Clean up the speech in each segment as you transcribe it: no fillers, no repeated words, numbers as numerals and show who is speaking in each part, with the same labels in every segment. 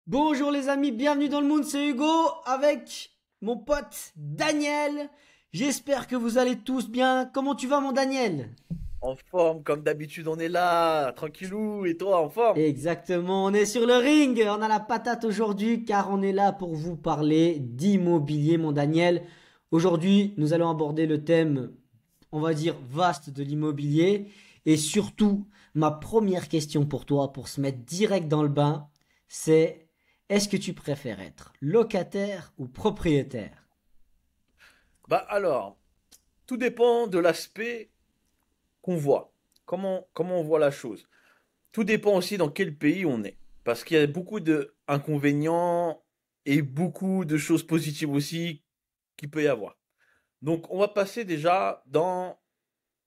Speaker 1: Bonjour les amis, bienvenue dans le monde, c'est Hugo avec mon pote Daniel. J'espère que vous allez tous bien. Comment tu vas mon Daniel?
Speaker 2: En forme, comme d'habitude, on est là, tranquillou, et toi, en forme?
Speaker 1: Exactement, on est sur le ring, on a la patate aujourd'hui car on est là pour vous parler d'immobilier mon Daniel. Aujourd'hui, nous allons aborder le thème, on va dire, vaste de l'immobilier. Et surtout, ma première question pour toi, pour se mettre direct dans le bain, c'est est-ce que tu préfères être locataire ou propriétaire?
Speaker 2: Bah alors, tout dépend de l'aspect qu'on voit, comment on voit la chose. Tout dépend aussi dans quel pays on est. Parce qu'il y a beaucoup d'inconvénients et beaucoup de choses positives aussi qu'il peut y avoir. Donc, on va passer déjà dans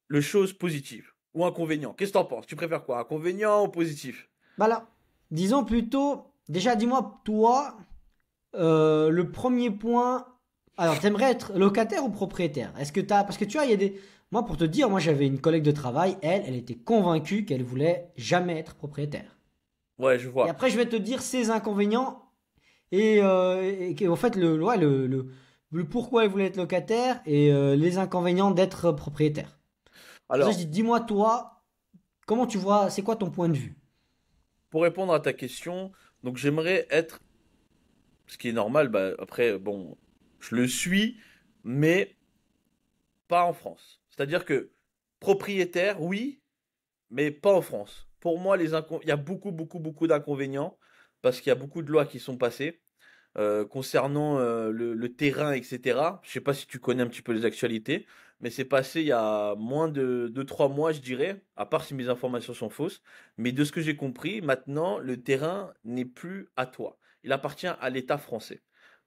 Speaker 2: le chose positive ou inconvénient. Qu'est-ce que t'en penses? Tu préfères quoi? Inconvénient ou positif?
Speaker 1: Bah là, disons plutôt, déjà dis-moi toi, le premier point. Alors, t'aimerais être locataire ou propriétaire? Est-ce que t'as. Parce que tu vois, il y a des. Moi, pour te dire, moi j'avais une collègue de travail, elle était convaincue qu'elle voulait jamais être propriétaire.
Speaker 2: Ouais, je
Speaker 1: Et
Speaker 2: vois.
Speaker 1: après, je vais te dire ses inconvénients et en fait, le pourquoi elle voulait être locataire et les inconvénients d'être propriétaire. C'est pour ça que je
Speaker 2: Alors,
Speaker 1: dis, dis-moi toi, comment tu vois, c'est quoi ton point de vue?
Speaker 2: pour répondre à ta question, donc j'aimerais être ce qui est normal, bah, après, bon, je le suis, mais pas en France. C'est-à-dire que propriétaire, oui, mais pas en France. Pour moi, il y a beaucoup d'inconvénients parce qu'il y a beaucoup de lois qui sont passées concernant le terrain, etc. Je sais pas si tu connais un petit peu les actualités, mais c'est passé il y a moins de 3 mois, je dirais, à part si mes informations sont fausses. Mais de ce que j'ai compris, maintenant, le terrain n'est plus à toi. Il appartient à l'État français.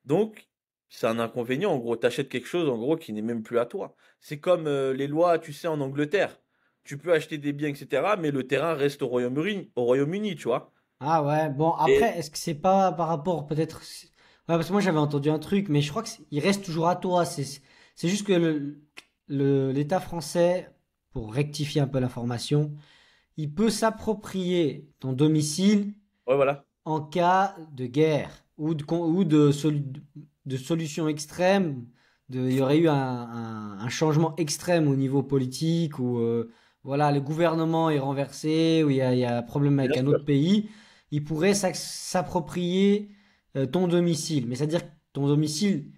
Speaker 2: Donc, c'est un inconvénient. En gros, tu achètes quelque chose, en gros, qui n'est même plus à toi. C'est comme les lois, tu sais, en Angleterre. Tu peux acheter des biens, etc., mais le terrain reste au Royaume-Uni, tu vois.
Speaker 1: Ah ouais, bon,
Speaker 2: Et
Speaker 1: après, est-ce que c'est pas par rapport peut-être. Ouais, parce que moi j'avais entendu un truc, mais je crois qu'il reste toujours à toi. C'est juste que l'État français, pour rectifier un peu l'information, il peut s'approprier ton domicile
Speaker 2: ouais, voilà.
Speaker 1: en cas de guerre ou de solution extrême. Il y aurait eu un changement extrême au niveau politique où voilà, le gouvernement est renversé, où il y a un problème
Speaker 2: Bien
Speaker 1: avec un autre
Speaker 2: sûr.
Speaker 1: pays. Il pourrait s'approprier ton domicile. Mais c'est-à-dire que ton domicile,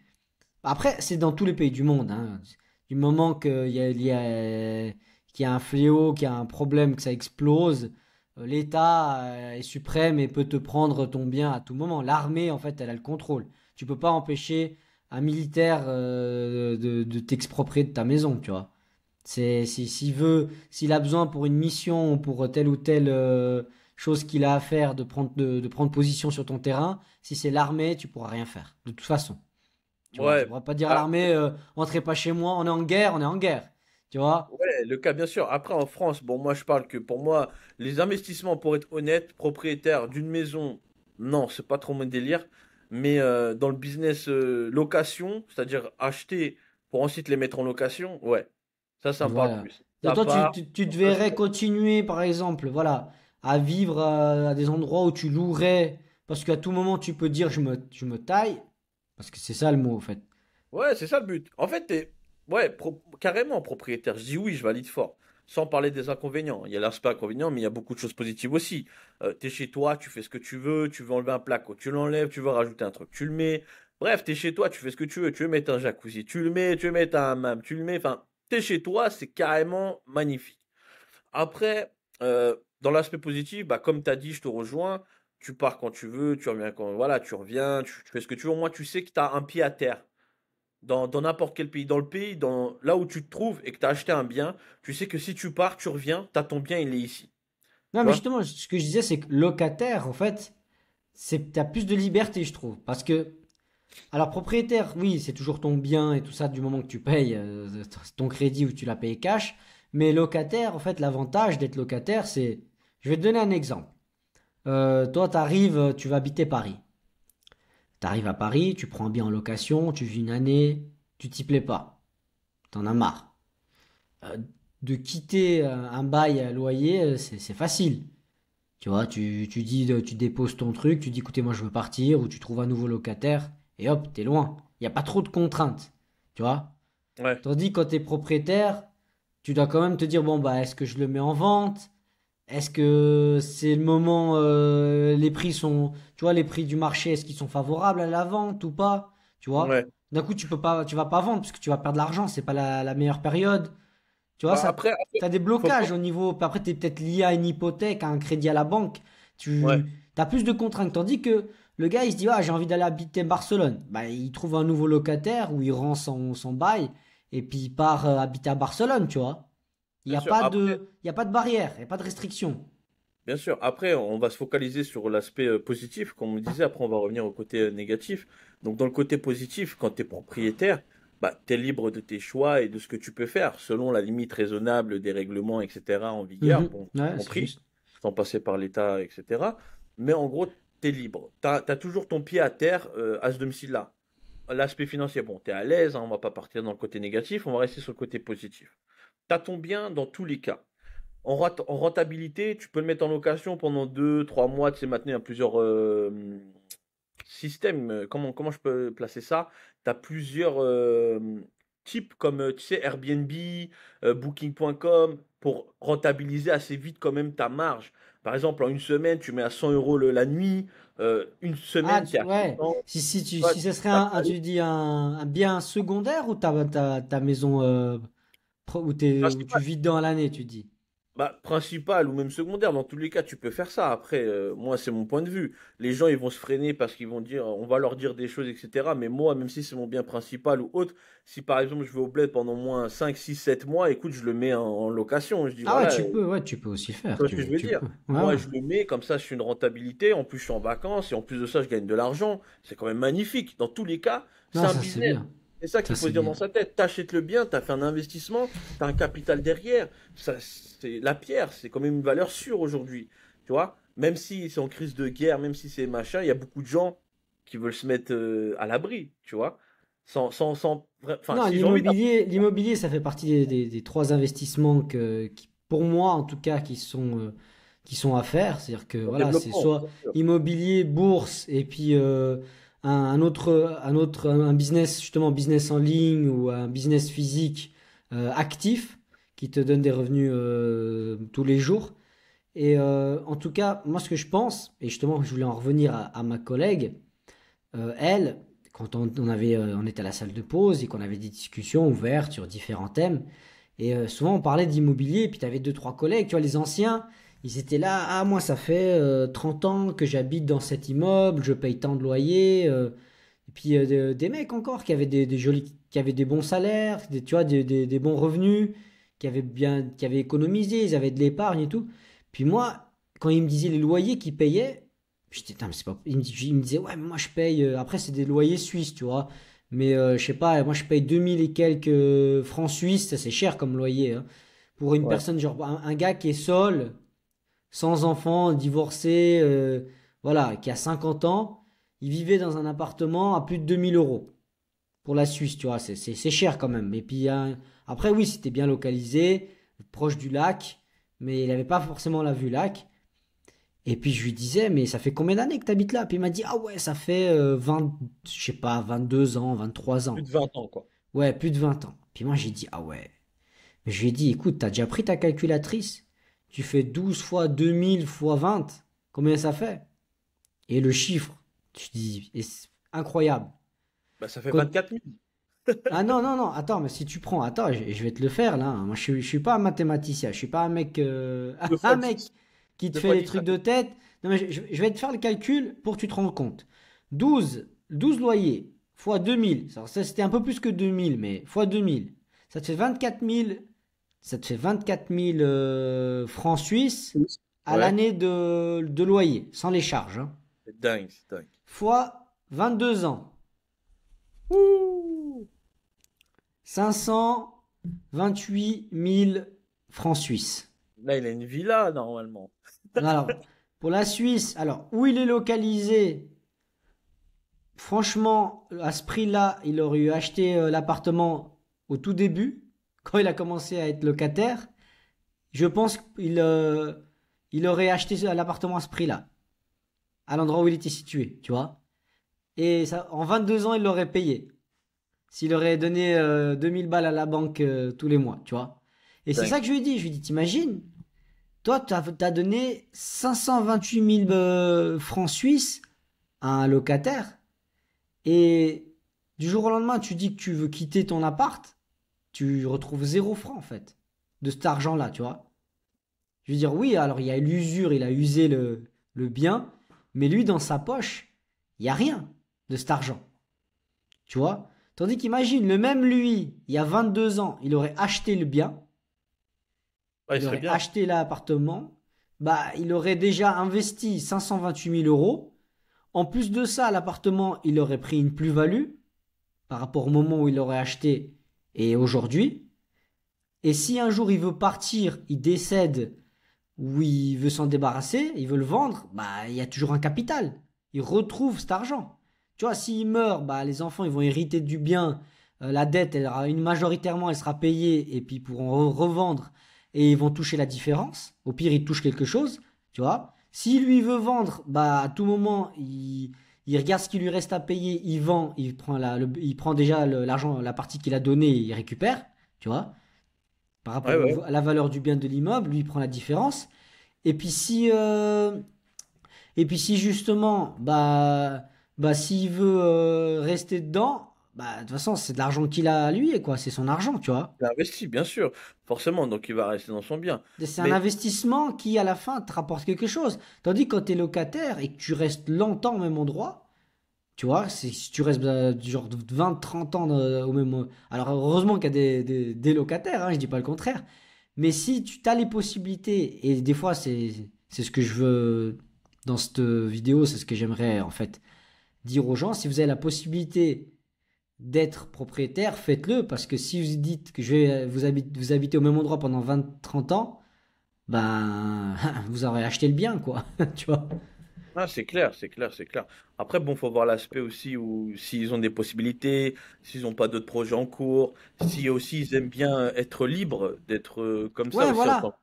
Speaker 1: après, c'est dans tous les pays du monde, hein. Du moment qu'il y a un fléau, qu'il y a un problème, que ça explose, l'État est suprême et peut te prendre ton bien à tout moment. L'armée, en fait, elle a le contrôle. Tu peux pas empêcher un militaire de t'exproprier de ta maison, tu vois. S'il a besoin pour une mission ou pour telle ou telle chose qu'il a à faire de prendre position sur ton terrain, si c'est l'armée, tu pourras rien faire. De toute façon. Tu vois, tu
Speaker 2: Ouais.
Speaker 1: pourras pas dire à
Speaker 2: Ah,
Speaker 1: l'armée, entrez pas chez moi, on est en guerre, on est en guerre. Tu vois?
Speaker 2: ouais, le cas, bien sûr. Après, en France, bon, moi, je parle que pour moi, les investissements, pour être honnête, propriétaire d'une maison, non, c'est pas trop mon délire. Mais dans le business location, c'est-à-dire acheter pour ensuite les mettre en location, ouais, ça me parle
Speaker 1: Voilà.
Speaker 2: plus.
Speaker 1: Et
Speaker 2: Ça
Speaker 1: toi,
Speaker 2: part.
Speaker 1: tu te verrais continuer, par exemple, voilà, à vivre à des endroits où tu louerais, parce qu'à tout moment, tu peux dire, je me taille, parce que c'est ça le mot, en fait.
Speaker 2: Ouais, c'est ça le but. En fait, ouais, carrément propriétaire. Je dis oui, je valide fort. Sans parler des inconvénients. Il y a l'aspect inconvénient, mais il y a beaucoup de choses positives aussi. T'es chez toi, tu fais ce que tu veux enlever un placo, tu l'enlèves, tu veux rajouter un truc, tu le mets. Bref, t'es chez toi, tu fais ce que tu veux mettre un jacuzzi, tu le mets, tu veux mettre un hammam, tu le mets. Enfin, t'es chez toi, c'est carrément magnifique. Après, dans l'aspect positif, bah, comme t'as dit, je te rejoins. Tu pars quand tu veux, tu reviens quand, voilà, tu reviens, tu fais ce que tu veux. Au moins, tu sais que tu as un pied à terre dans n'importe quel pays, dans le pays, là où tu te trouves et que tu as acheté un bien, tu sais que si tu pars, tu reviens, tu as ton bien, il est ici.
Speaker 1: Non,
Speaker 2: Tu
Speaker 1: mais
Speaker 2: vois?
Speaker 1: justement, ce que je disais, c'est que locataire, en fait, t'as plus de liberté, je trouve. Parce que, alors, propriétaire, oui, c'est toujours ton bien et tout ça du moment que tu payes ton crédit ou que tu l'as payé cash. Mais locataire, en fait, l'avantage d'être locataire, c'est. Je vais te donner un exemple. Toi, t'arrives, tu vas habiter Paris. T'arrives à Paris, tu prends un bien en location, tu vis une année, tu t'y plais pas. T'en as marre. De quitter un bail à loyer, c'est facile. Tu vois, tu dis, tu déposes ton truc, tu dis écoutez, moi je veux partir, ou tu trouves un nouveau locataire, et hop, t'es loin. Il n'y a pas trop de contraintes. Tu vois?
Speaker 2: Ouais,
Speaker 1: Tandis que quand t'es propriétaire, tu dois quand même te dire bon, bah, est-ce que je le mets en vente? Est-ce que c'est le moment, les prix sont, tu vois, les prix du marché, est-ce qu'ils sont favorables à la vente ou pas? Tu vois?
Speaker 2: ouais.
Speaker 1: D'un coup, tu vas pas vendre parce que tu vas perdre de l'argent, c'est pas la meilleure période. Tu vois,
Speaker 2: Bah
Speaker 1: ça, t'as des
Speaker 2: faut pas.
Speaker 1: blocages au niveau. Après, t'es peut-être lié à une hypothèque, à un crédit à la banque.
Speaker 2: Ouais.
Speaker 1: T'as plus de contraintes. Tandis que le gars, il se dit, ah, j'ai envie d'aller habiter Barcelone. Bah, il trouve un nouveau locataire où il rend son bail et puis il part habiter à Barcelone, tu vois.
Speaker 2: Bien sûr. Après,
Speaker 1: Il y a pas de barrière, il n'y a pas de restriction.
Speaker 2: bien sûr. Après, on va se focaliser sur l'aspect positif, comme on disait. Après, on va revenir au côté négatif. Donc, dans le côté positif, quand tu es propriétaire, bah, tu es libre de tes choix et de ce que tu peux faire, selon la limite raisonnable des règlements, etc., en vigueur,
Speaker 1: Mhm.
Speaker 2: bon,
Speaker 1: Ouais, c'est
Speaker 2: compris,
Speaker 1: juste.
Speaker 2: sans passer par l'État, etc. Mais en gros, tu es libre. Tu as toujours ton pied à terre à ce domicile-là. L'aspect financier, bon, tu es à l'aise, hein, on va pas partir dans le côté négatif, on va rester sur le côté positif. Tu as ton bien dans tous les cas. En rentabilité, tu peux le mettre en location pendant 2, 3 mois. Tu sais, maintenant, il y a plusieurs systèmes. Comment je peux placer ça? Tu as plusieurs types comme, tu sais, Airbnb, Booking.com, pour rentabiliser assez vite quand même ta marge. Par exemple, en une semaine, tu mets à 100 euros la nuit. Une
Speaker 1: Ah,
Speaker 2: semaine, tu es à
Speaker 1: ouais.
Speaker 2: 600. Ouais,
Speaker 1: Si ce serait
Speaker 2: ça-
Speaker 1: tu dis un bien secondaire ou ta maison où tu vis dans l'année, tu dis.
Speaker 2: Bah, principal ou même secondaire, dans tous les cas, tu peux faire ça. Après, moi, c'est mon point de vue. Les gens, ils vont se freiner parce qu'ils vont dire, on va leur dire des choses, etc. Mais moi, même si c'est mon bien principal ou autre, si par exemple je vais au bled pendant moins 5 6 7 mois, écoute, je le mets en location. Je dis,
Speaker 1: Ah
Speaker 2: voilà,
Speaker 1: ouais, tu peux aussi le
Speaker 2: tu
Speaker 1: faire.
Speaker 2: vois ce que je veux
Speaker 1: Tu
Speaker 2: dire?
Speaker 1: peux. Ouais,
Speaker 2: Moi,
Speaker 1: ouais.
Speaker 2: je le mets, comme ça, je suis une rentabilité. En plus, je suis en vacances et en plus de ça, je gagne de l'argent. C'est quand même magnifique. Dans tous les cas, c'est
Speaker 1: Non,
Speaker 2: un
Speaker 1: ça c'est
Speaker 2: business.
Speaker 1: bien.
Speaker 2: C'est ça
Speaker 1: Ça
Speaker 2: qu'il faut
Speaker 1: c'est
Speaker 2: se dire dans
Speaker 1: bien.
Speaker 2: sa tête. T'achètes le bien, t'as fait un investissement, t'as un capital derrière. Ça, c'est la pierre, c'est quand même une valeur sûre aujourd'hui. Tu vois? Même si c'est en crise de guerre, même si c'est machin, il y a beaucoup de gens qui veulent se mettre à l'abri, tu vois? Enfin,
Speaker 1: Non,
Speaker 2: s'ils ont envie d'avoir.
Speaker 1: l'immobilier, ça fait partie des trois investissements qui, pour moi en tout cas, qui sont à faire. C'est-à-dire que
Speaker 2: En
Speaker 1: voilà, c'est
Speaker 2: développement,
Speaker 1: soit
Speaker 2: bien sûr.
Speaker 1: immobilier, bourse, et puis un business, justement, business en ligne ou un business physique actif qui te donne des revenus tous les jours. Et en tout cas, moi, ce que je pense, et justement, je voulais en revenir à ma collègue, elle, quand on était à la salle de pause et qu'on avait des discussions ouvertes sur différents thèmes, et souvent on parlait d'immobilier, et puis tu avais deux, trois collègues, tu vois, les anciens, ils étaient là, ah, moi, ça fait 30 ans que j'habite dans cet immeuble, je paye tant de loyer, et puis des mecs encore qui avaient des jolis, qui avaient des bons salaires, tu vois, des bons revenus, qui avaient économisé, ils avaient de l'épargne et tout. Puis moi, quand ils me disaient les loyers qu'ils payaient, j'étais, putain, mais c'est pas, il me disait, ouais, mais moi je paye, après c'est des loyers suisses, tu vois, mais je sais pas, moi je paye 2000 et quelques francs suisses, ça c'est cher comme loyer, hein. Pour une
Speaker 2: Ouais.
Speaker 1: personne, genre un gars qui est seul, sans enfant, divorcé, voilà, qui a 50 ans, il vivait dans un appartement à plus de 2000 € pour la Suisse, tu vois, c'est cher quand même. Et puis après, oui, c'était bien localisé, proche du lac, mais il n'avait pas forcément la vue lac. Et puis je lui disais, mais ça fait combien d'années que tu habites là? Puis il m'a dit, ah ouais, ça fait 20, je sais pas, 22 ans, 23
Speaker 2: Plus
Speaker 1: ans.
Speaker 2: de 20 ans, quoi.
Speaker 1: Ouais, plus de 20 ans. Puis moi j'ai dit, ah ouais. Mais je lui ai dit, écoute, t'as déjà pris ta calculatrice? Tu fais 12 fois 2000 fois 20, combien ça fait? Et le chiffre, je dis, c'est incroyable.
Speaker 2: Bah, ça fait
Speaker 1: Quand-
Speaker 2: 24 000.
Speaker 1: Ah non, non, non, attends, mais si tu prends, attends, je vais te le faire là, hein. Moi, je suis pas un mathématicien, je suis pas un mec,
Speaker 2: 2
Speaker 1: un
Speaker 2: fois
Speaker 1: mec
Speaker 2: 10.
Speaker 1: qui te
Speaker 2: 2
Speaker 1: fait
Speaker 2: fois
Speaker 1: des
Speaker 2: 10, ça
Speaker 1: trucs de
Speaker 2: fait.
Speaker 1: tête. Non, mais je vais te faire le calcul pour que tu te rendes compte. 12 loyers fois 2000, ça c'était un peu plus que 2000, mais fois 2000, ça te fait 24 000, ça te fait 24 000 francs suisses à
Speaker 2: Ouais.
Speaker 1: l'année de loyer, sans les charges, hein.
Speaker 2: C'est dingue, c'est dingue.
Speaker 1: Fois 22 ans.
Speaker 2: Ouh.
Speaker 1: 528 000 francs suisses.
Speaker 2: Là, il a une villa, normalement.
Speaker 1: Alors, pour la Suisse, alors, où il est localisé, franchement, à ce prix-là, il aurait eu acheté l'appartement au tout début, quand il a commencé à être locataire. Je pense qu'il il aurait acheté l'appartement à ce prix-là, à l'endroit où il était situé, tu vois. Et ça, en 22 ans, il l'aurait payé. S'il aurait donné 2000 balles à la banque tous les mois, tu vois. Et c'est ça
Speaker 2: Dingue.
Speaker 1: que je lui ai dit. Je lui ai dit, t'imagines, toi, t'as donné 528 000 francs suisses à un locataire. Et du jour au lendemain, tu dis que tu veux quitter ton appart. Tu retrouves 0 franc, en fait, de cet argent-là, tu vois. Je veux dire, oui, alors il y a l'usure, il a usé le bien. Mais lui, dans sa poche, il n'y a rien de cet argent. Tu vois? Tandis qu'imagine, le même lui, il y a 22 ans, il aurait acheté le bien,
Speaker 2: Ouais, il
Speaker 1: il
Speaker 2: serait
Speaker 1: aurait
Speaker 2: bien.
Speaker 1: acheté l'appartement, bah, il aurait déjà investi 528 000 euros. En plus de ça, l'appartement, il aurait pris une plus-value par rapport au moment où il l'aurait acheté et aujourd'hui. Et si un jour il veut partir, il décède ou il veut s'en débarrasser, il veut le vendre, bah, il y a toujours un capital. Il retrouve cet argent. Tu vois, s'il meurt, bah, les enfants, ils vont hériter du bien. La dette, majoritairement, elle sera payée et puis ils pourront revendre et ils vont toucher la différence. Au pire, ils touchent quelque chose, tu vois. Si lui veut vendre, bah, à tout moment, il regarde ce qui lui reste à payer, il vend, il prend déjà l'argent, la partie qu'il a donnée, il récupère, tu vois. Par
Speaker 2: Ouais,
Speaker 1: rapport
Speaker 2: ouais.
Speaker 1: à la valeur du bien de l'immeuble, lui, il prend la différence. Et puis si justement, s'il veut rester dedans, bah de toute façon c'est de l'argent qu'il a à lui et quoi, c'est son argent, tu vois.
Speaker 2: Il a investi, bien sûr. Forcément, donc il va rester dans son bien.
Speaker 1: Et c'est un
Speaker 2: Mais
Speaker 1: investissement qui à la fin te rapporte quelque chose. Tandis que quand t'es locataire et que tu restes longtemps au même endroit, tu vois, si tu restes genre 20, 30 ans au même. Alors heureusement qu'il y a des locataires, hein, je dis pas le contraire. Mais si tu as les possibilités, et des fois c'est ce que je veux dans cette vidéo, c'est ce que j'aimerais en fait dire aux gens, si vous avez la possibilité d'être propriétaire, faites-le, parce que si vous dites que je vais vous habiter au même endroit pendant 20, 30 ans, ben vous aurez acheté le bien, quoi, tu vois.
Speaker 2: ah, c'est clair, c'est clair, c'est clair. Après, bon, faut voir l'aspect aussi où s'ils ont des possibilités, s'ils n'ont pas d'autres projets en cours, si aussi ils aiment bien être libres, d'être comme ça
Speaker 1: Ouais,
Speaker 2: aussi en tant
Speaker 1: voilà.
Speaker 2: que...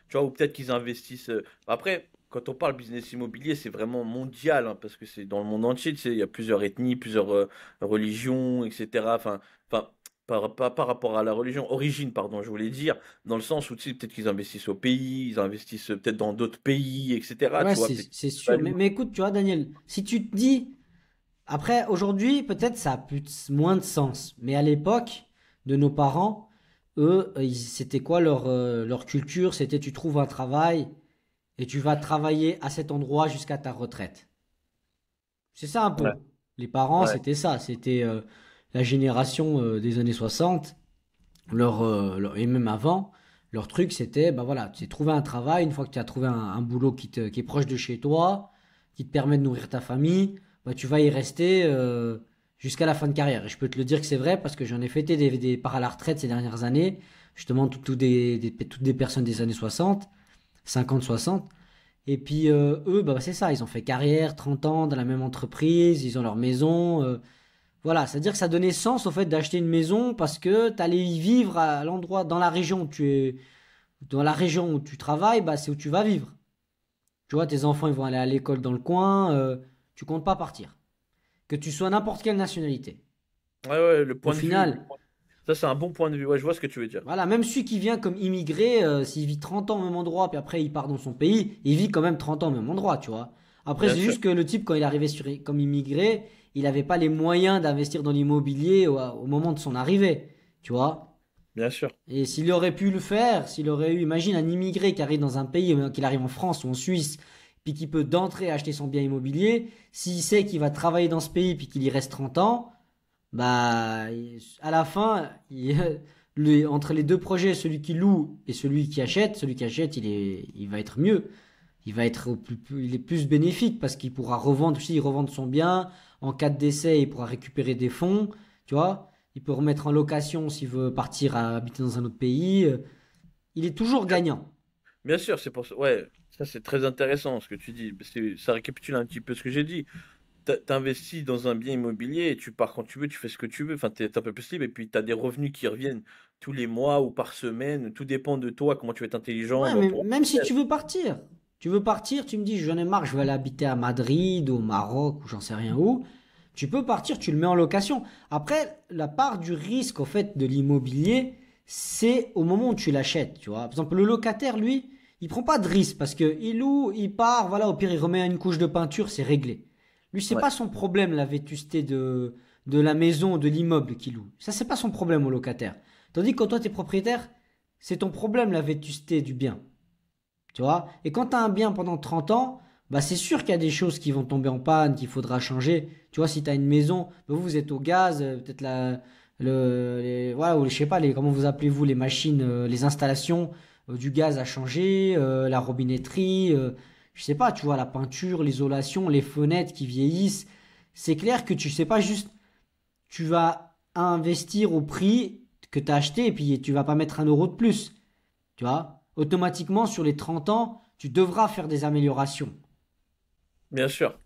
Speaker 2: Tu vois, ou peut-être qu'ils investissent. Après, quand on parle business immobilier, c'est vraiment mondial, hein, parce que c'est dans le monde entier, tu sais, il y a plusieurs ethnies, plusieurs religions, etc. Enfin, pas par rapport à la religion, origine, pardon, je voulais dire, dans le sens où, tu sais, peut-être qu'ils investissent au pays, ils investissent peut-être dans d'autres pays, etc.
Speaker 1: Ouais,
Speaker 2: Tu vois,
Speaker 1: c'est
Speaker 2: peut-être.
Speaker 1: c'est sûr. Mais écoute, tu vois, Daniel, si tu te dis, après, aujourd'hui, peut-être ça a plus moins de sens. Mais à l'époque de nos parents, eux, c'était quoi leur culture? C'était tu trouves un travail et tu vas travailler à cet endroit jusqu'à ta retraite. C'est ça un
Speaker 2: Ouais,
Speaker 1: peu. Les parents,
Speaker 2: ouais.
Speaker 1: c'était ça. C'était la génération des années 60. Et même avant, leur truc, c'était, bah voilà, c'est trouver un travail. Une fois que tu as trouvé un boulot qui est proche de chez toi, qui te permet de nourrir ta famille, bah tu vas y rester jusqu'à la fin de carrière. Et je peux te le dire que c'est vrai parce que j'en ai fêté des parts à la retraite ces dernières années. Justement, toutes des personnes des années 60, 50, 60. Et puis eux, bah, c'est ça, ils ont fait carrière, 30 ans dans la même entreprise, ils ont leur maison. Voilà, c'est-à-dire que ça donnait sens au fait d'acheter une maison parce que tu allais y vivre à l'endroit, dans la région où dans la région où tu travailles, bah, c'est où tu vas vivre. Tu vois, tes enfants, ils vont aller à l'école dans le coin, tu comptes pas partir. Que tu sois n'importe quelle nationalité.
Speaker 2: Ouais, ouais, le
Speaker 1: Au
Speaker 2: point de vue.
Speaker 1: final,
Speaker 2: Ça, c'est un bon point de vue. Ouais, je vois ce que tu veux dire.
Speaker 1: voilà, même celui qui vient comme immigré, s'il vit 30 ans au même endroit, puis après il part dans son pays, il vit quand même 30 ans au même endroit, tu vois. Après,
Speaker 2: Bien
Speaker 1: c'est
Speaker 2: sûr.
Speaker 1: juste que le type, quand il est arrivé comme immigré, il n'avait pas les moyens d'investir dans l'immobilier au moment de son arrivée, tu vois.
Speaker 2: Bien sûr.
Speaker 1: Et s'il aurait pu le faire, s'il aurait eu, imagine un immigré qui arrive dans un pays, qu'il arrive en France ou en Suisse, puis qui peut d'entrée acheter son bien immobilier, s'il sait qu'il va travailler dans ce pays, puis qu'il y reste 30 ans, bah, à la fin, entre les deux projets, celui qui loue et celui qui achète, il va être mieux. Il va être il est plus bénéfique parce qu'il pourra revendre aussi, revendre son bien. En cas de décès, il pourra récupérer des fonds, tu vois. Il peut remettre en location s'il veut partir à habiter dans un autre pays. Il est toujours gagnant.
Speaker 2: Bien sûr, c'est pour ça. Ouais, ça c'est très intéressant ce que tu dis. Ça récapitule un petit peu ce que j'ai dit. T'investis dans un bien immobilier et tu pars quand tu veux, tu fais ce que tu veux. Enfin, t'es un peu plus libre et puis t'as des revenus qui reviennent tous les mois ou par semaine. Tout dépend de toi, comment tu vas être intelligent
Speaker 1: Ouais,
Speaker 2: dans
Speaker 1: mais
Speaker 2: ton...
Speaker 1: même si tu veux partir, tu me dis, j'en ai marre, je vais aller habiter à Madrid, au Maroc, ou j'en sais rien où. Tu peux partir, tu le mets en location. Après, la part du risque, au fait, de l'immobilier, c'est au moment où tu l'achètes, tu vois. Par exemple, le locataire, lui, il prend pas de risque parce que il loue, il part, voilà, au pire, il remet une couche de peinture, c'est réglé. Lui, c'est
Speaker 2: Ouais,
Speaker 1: pas son problème, la vétusté de la maison, de l'immeuble qu'il loue. Ça, c'est pas son problème au locataire. Tandis que quand toi, t'es propriétaire, c'est ton problème, la vétusté du bien. Tu vois? Et quand tu as un bien pendant 30 ans, bah c'est sûr qu'il y a des choses qui vont tomber en panne, qu'il faudra changer. Tu vois, si tu as une maison, bah vous êtes au gaz, peut-être voilà, ou je sais pas, comment vous appelez-vous, les machines, les installations du gaz à changer, la robinetterie, je sais pas, tu vois, la peinture, l'isolation, les fenêtres qui vieillissent. C'est clair que tu sais pas juste, tu vas investir au prix que tu as acheté et puis tu vas pas mettre 1 euro de plus. Tu vois, automatiquement, sur les 30 ans, tu devras faire des améliorations.
Speaker 2: bien sûr.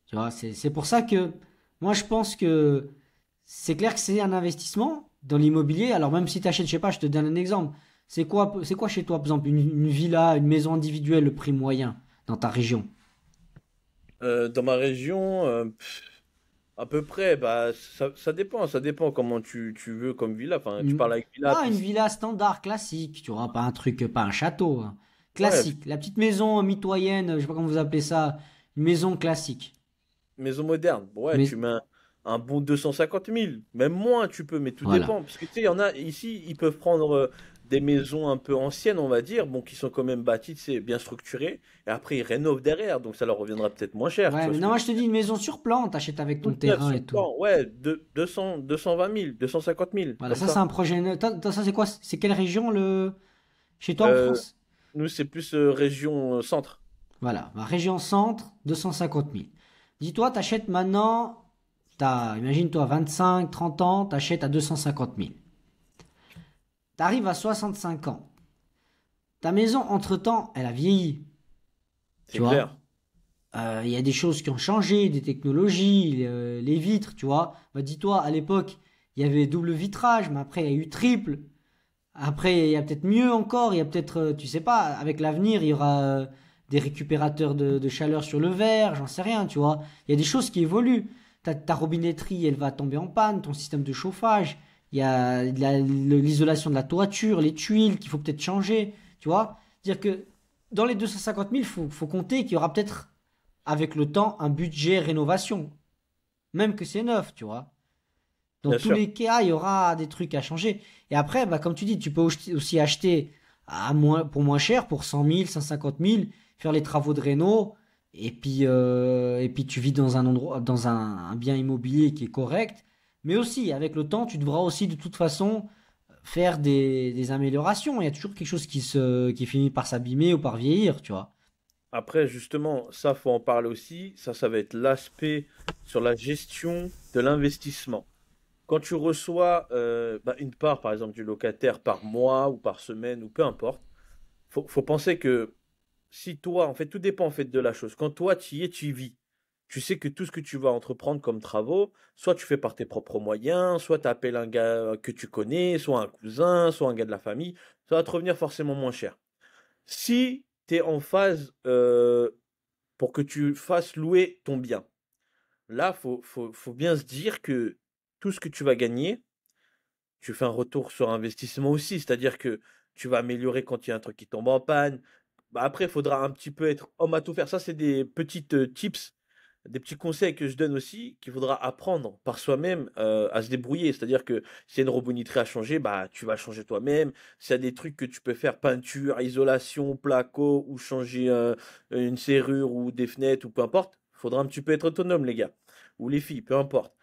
Speaker 1: Tu vois, c'est pour ça que moi, je pense que c'est clair que c'est un investissement dans l'immobilier. Alors, même si tu achètes, je sais pas, je te donne un exemple. C'est quoi chez toi, par exemple, une villa, une maison individuelle, le prix moyen dans ta région?
Speaker 2: Dans ma région, à peu près, bah, ça dépend comment tu veux comme villa. Enfin, tu
Speaker 1: Une,
Speaker 2: parles avec villa,
Speaker 1: une
Speaker 2: piscine.
Speaker 1: villa standard, classique, tu vois, pas un truc, pas un château, hein.
Speaker 2: Ouais,
Speaker 1: Classique. La petite maison mitoyenne, je sais pas comment vous appelez ça, une maison classique.
Speaker 2: maison moderne. Ouais,
Speaker 1: Mais
Speaker 2: tu mets un bon 250 000. Même moins, tu peux, mais tout
Speaker 1: voilà.
Speaker 2: dépend. Parce que tu sais, il y en a ici, ils peuvent prendre des maisons un peu anciennes, on va dire, bon, qui sont quand même bâties, c'est bien structurées. Et après, ils rénovent derrière. Donc, ça leur reviendra peut-être moins cher. Tu
Speaker 1: Ouais,
Speaker 2: vois
Speaker 1: mais
Speaker 2: ce
Speaker 1: non,
Speaker 2: que
Speaker 1: moi
Speaker 2: je
Speaker 1: je
Speaker 2: veux
Speaker 1: te dis
Speaker 2: dire?
Speaker 1: une maison sur plan, t'achètes avec ton
Speaker 2: Toute neuve
Speaker 1: terrain
Speaker 2: sur
Speaker 1: et
Speaker 2: le
Speaker 1: tout.
Speaker 2: plan. Ouais, 200 250 000,
Speaker 1: Voilà,
Speaker 2: comme
Speaker 1: ça c'est
Speaker 2: ça.
Speaker 1: un projet. Ça c'est quoi? C'est quelle région chez toi en
Speaker 2: Euh,
Speaker 1: France?
Speaker 2: nous, c'est plus région centre.
Speaker 1: Voilà, ma région centre, 250 000. Dis-toi, t'achètes maintenant, imagine-toi 25, 30 ans, t'achètes à 250 000. T'arrives à 65 ans. Ta maison, entre-temps, elle a vieilli,
Speaker 2: C'est
Speaker 1: tu vois.
Speaker 2: clair.
Speaker 1: Il y a des choses qui ont changé, des technologies, les vitres, tu vois. Bah, dis-toi, à l'époque, il y avait double vitrage, mais après, il y a eu triple. Après, il y a peut-être mieux encore, il y a peut-être, tu sais pas, avec l'avenir, il y aura des récupérateurs de chaleur sur le verre, j'en sais rien, tu vois. Il y a des choses qui évoluent. Ta robinetterie, elle va tomber en panne, ton système de chauffage, il y a l'isolation de la toiture, les tuiles qu'il faut peut-être changer, tu vois. C'est-à-dire que dans les 250 000, faut compter qu'il y aura peut-être, avec le temps, un budget rénovation, même que c'est neuf, tu vois. Dans
Speaker 2: Bien
Speaker 1: tous
Speaker 2: sûr.
Speaker 1: les cas, il y aura des trucs à changer. Et après, bah, comme tu dis, tu peux aussi acheter pour moins cher, pour 100 000, 150 000, faire les travaux de réno, et puis tu vis dans un endroit, dans un bien immobilier qui est correct. Mais aussi, avec le temps, tu devras aussi de toute façon faire des améliorations. Il y a toujours quelque chose qui finit par s'abîmer ou par vieillir, tu vois.
Speaker 2: Après, justement, ça, faut en parler aussi. Ça va être l'aspect sur la gestion de l'investissement. Quand tu reçois bah, une part, par exemple, du locataire par mois ou par semaine ou peu importe, faut penser que si toi, en fait, tout dépend en fait de la chose. Quand toi, tu y es, tu y vis. Tu sais que tout ce que tu vas entreprendre comme travaux, soit tu fais par tes propres moyens, soit tu appelles un gars que tu connais, soit un cousin, soit un gars de la famille, ça va te revenir forcément moins cher. Si tu es en phase pour que tu fasses louer ton bien, là, faut bien se dire que tout ce que tu vas gagner, tu fais un retour sur investissement aussi. C'est-à-dire que tu vas améliorer quand il y a un truc qui tombe en panne. Bah, après, il faudra un petit peu être homme à tout faire. Ça, c'est des petites tips, des petits conseils que je donne aussi, qu'il faudra apprendre par soi-même à se débrouiller. C'est-à-dire que s'il y a une robinetterie à changer, bah, tu vas changer toi-même. S'il y a des trucs que tu peux faire, peinture, isolation, placo, ou changer une serrure ou des fenêtres, ou peu importe, il faudra un petit peu être autonome, les gars. Ou les filles, peu importe.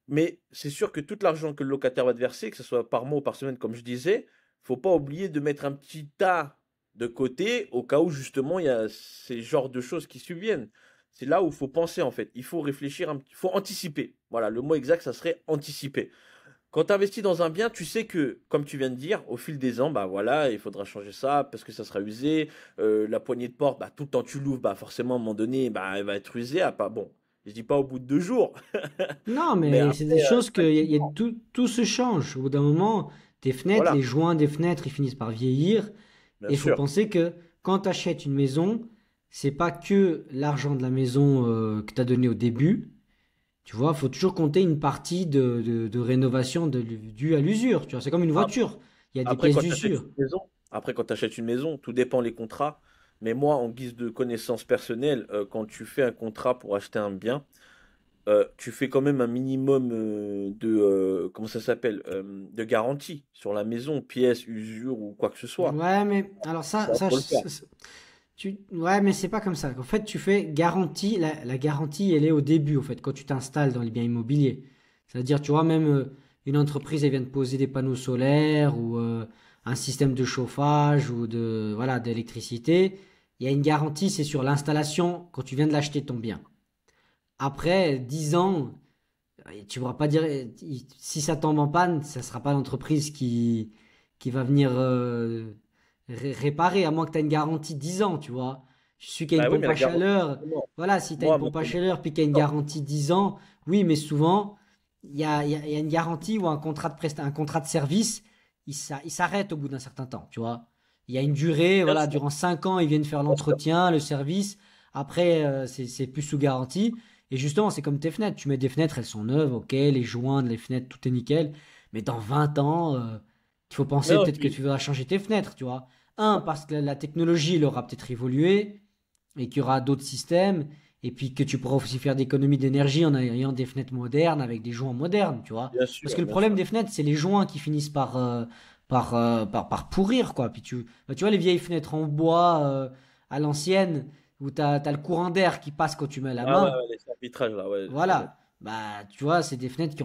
Speaker 2: Mais c'est sûr que tout l'argent que le locataire va te verser, que ce soit par mois ou par semaine, comme je disais, faut pas oublier de mettre un petit tas de côté au cas où justement il y a ces genres de choses qui subviennent. C'est là où il faut penser en fait. Il faut réfléchir, il faut anticiper. Voilà, le mot exact, ça serait anticiper. Quand tu investis dans un bien, tu sais que, comme tu viens de dire, au fil des ans, bah voilà, il faudra changer ça parce que ça sera usé. La poignée de porte, bah tout le temps tu l'ouvres, bah forcément à un moment donné, bah elle va être usée. Ah, pas bon. Je dis pas au bout de 2 jours,
Speaker 1: Non,
Speaker 2: mais
Speaker 1: mais c'est
Speaker 2: après
Speaker 1: des choses que
Speaker 2: tranquillement.
Speaker 1: tout se change. Au bout d'un moment, Tes fenêtres,
Speaker 2: Voilà,
Speaker 1: les joints des fenêtres, ils finissent par vieillir.
Speaker 2: bien
Speaker 1: Et il faut
Speaker 2: sûr.
Speaker 1: penser que quand tu achètes une maison, c'est pas que l'argent de la maison que tu as donné au début. Tu vois, il faut toujours compter une partie de rénovation due à l'usure. Tu vois, c'est comme une
Speaker 2: Ap-
Speaker 1: voiture. Il y a des
Speaker 2: Après,
Speaker 1: pièces
Speaker 2: quand tu achètes
Speaker 1: d'usure.
Speaker 2: une maison, après, quand tu achètes une maison, tout dépend les contrats. Mais moi, en guise de connaissance personnelle, quand tu fais un contrat pour acheter un bien, tu fais quand même un minimum comment ça s'appelle, de garantie sur la maison, pièces, usure ou quoi que ce soit.
Speaker 1: Ouais, mais alors ça,
Speaker 2: Ça, faut le faire.
Speaker 1: ouais, mais c'est pas comme ça. En fait, tu fais garantie. La garantie, elle est au début, en fait, quand tu t'installes dans les biens immobiliers. C'est-à-dire, tu vois, même une entreprise, elle vient de poser des panneaux solaires ou un système de chauffage ou voilà, d'électricité. Il y a une garantie, c'est sur l'installation quand tu viens de l'acheter ton bien. Après 10 ans, tu ne pourras pas dire si ça tombe en panne, ça ne sera pas l'entreprise qui va venir réparer, à moins que tu aies une garantie 10 ans, tu vois. Je suis qu'il y a une
Speaker 2: Bah oui, mais
Speaker 1: pompe
Speaker 2: la
Speaker 1: à
Speaker 2: garantie,
Speaker 1: chaleur.
Speaker 2: justement,
Speaker 1: Voilà, si tu as une
Speaker 2: moi,
Speaker 1: pompe à chaleur puis qu'il y a une
Speaker 2: non,
Speaker 1: garantie 10 ans, oui, mais souvent, il y a une garantie ou un contrat de service, il s'arrête au bout d'un certain temps, tu vois. Il y a une durée,
Speaker 2: bien
Speaker 1: voilà,
Speaker 2: sûr,
Speaker 1: durant 5 ans, ils viennent faire
Speaker 2: bien sûr.
Speaker 1: l'entretien, le service. Après, c'est plus sous garantie. Et justement, c'est comme tes fenêtres. Tu mets des fenêtres, elles sont neuves, ok, les joints, les fenêtres, tout est nickel. Mais dans 20 ans, il faut penser
Speaker 2: Non,
Speaker 1: peut-être que
Speaker 2: puis,
Speaker 1: tu vas changer tes fenêtres, tu vois. Un, parce que la technologie, elle aura peut-être évolué et qu'il y aura d'autres systèmes. Et puis que tu pourras aussi faire d'économies d'énergie en ayant des fenêtres modernes avec des joints modernes, tu vois.
Speaker 2: bien
Speaker 1: Parce
Speaker 2: sûr,
Speaker 1: que le
Speaker 2: bien
Speaker 1: problème
Speaker 2: sûr.
Speaker 1: des fenêtres, c'est les joints qui finissent par pourrir, quoi. Puis tu vois les vieilles fenêtres en bois à l'ancienne où t'as le courant d'air qui passe quand tu mets la
Speaker 2: Ah ouais,
Speaker 1: main.
Speaker 2: ouais, les arbitrages là, ouais, je connais.
Speaker 1: Voilà. Bah, tu vois, c'est des fenêtres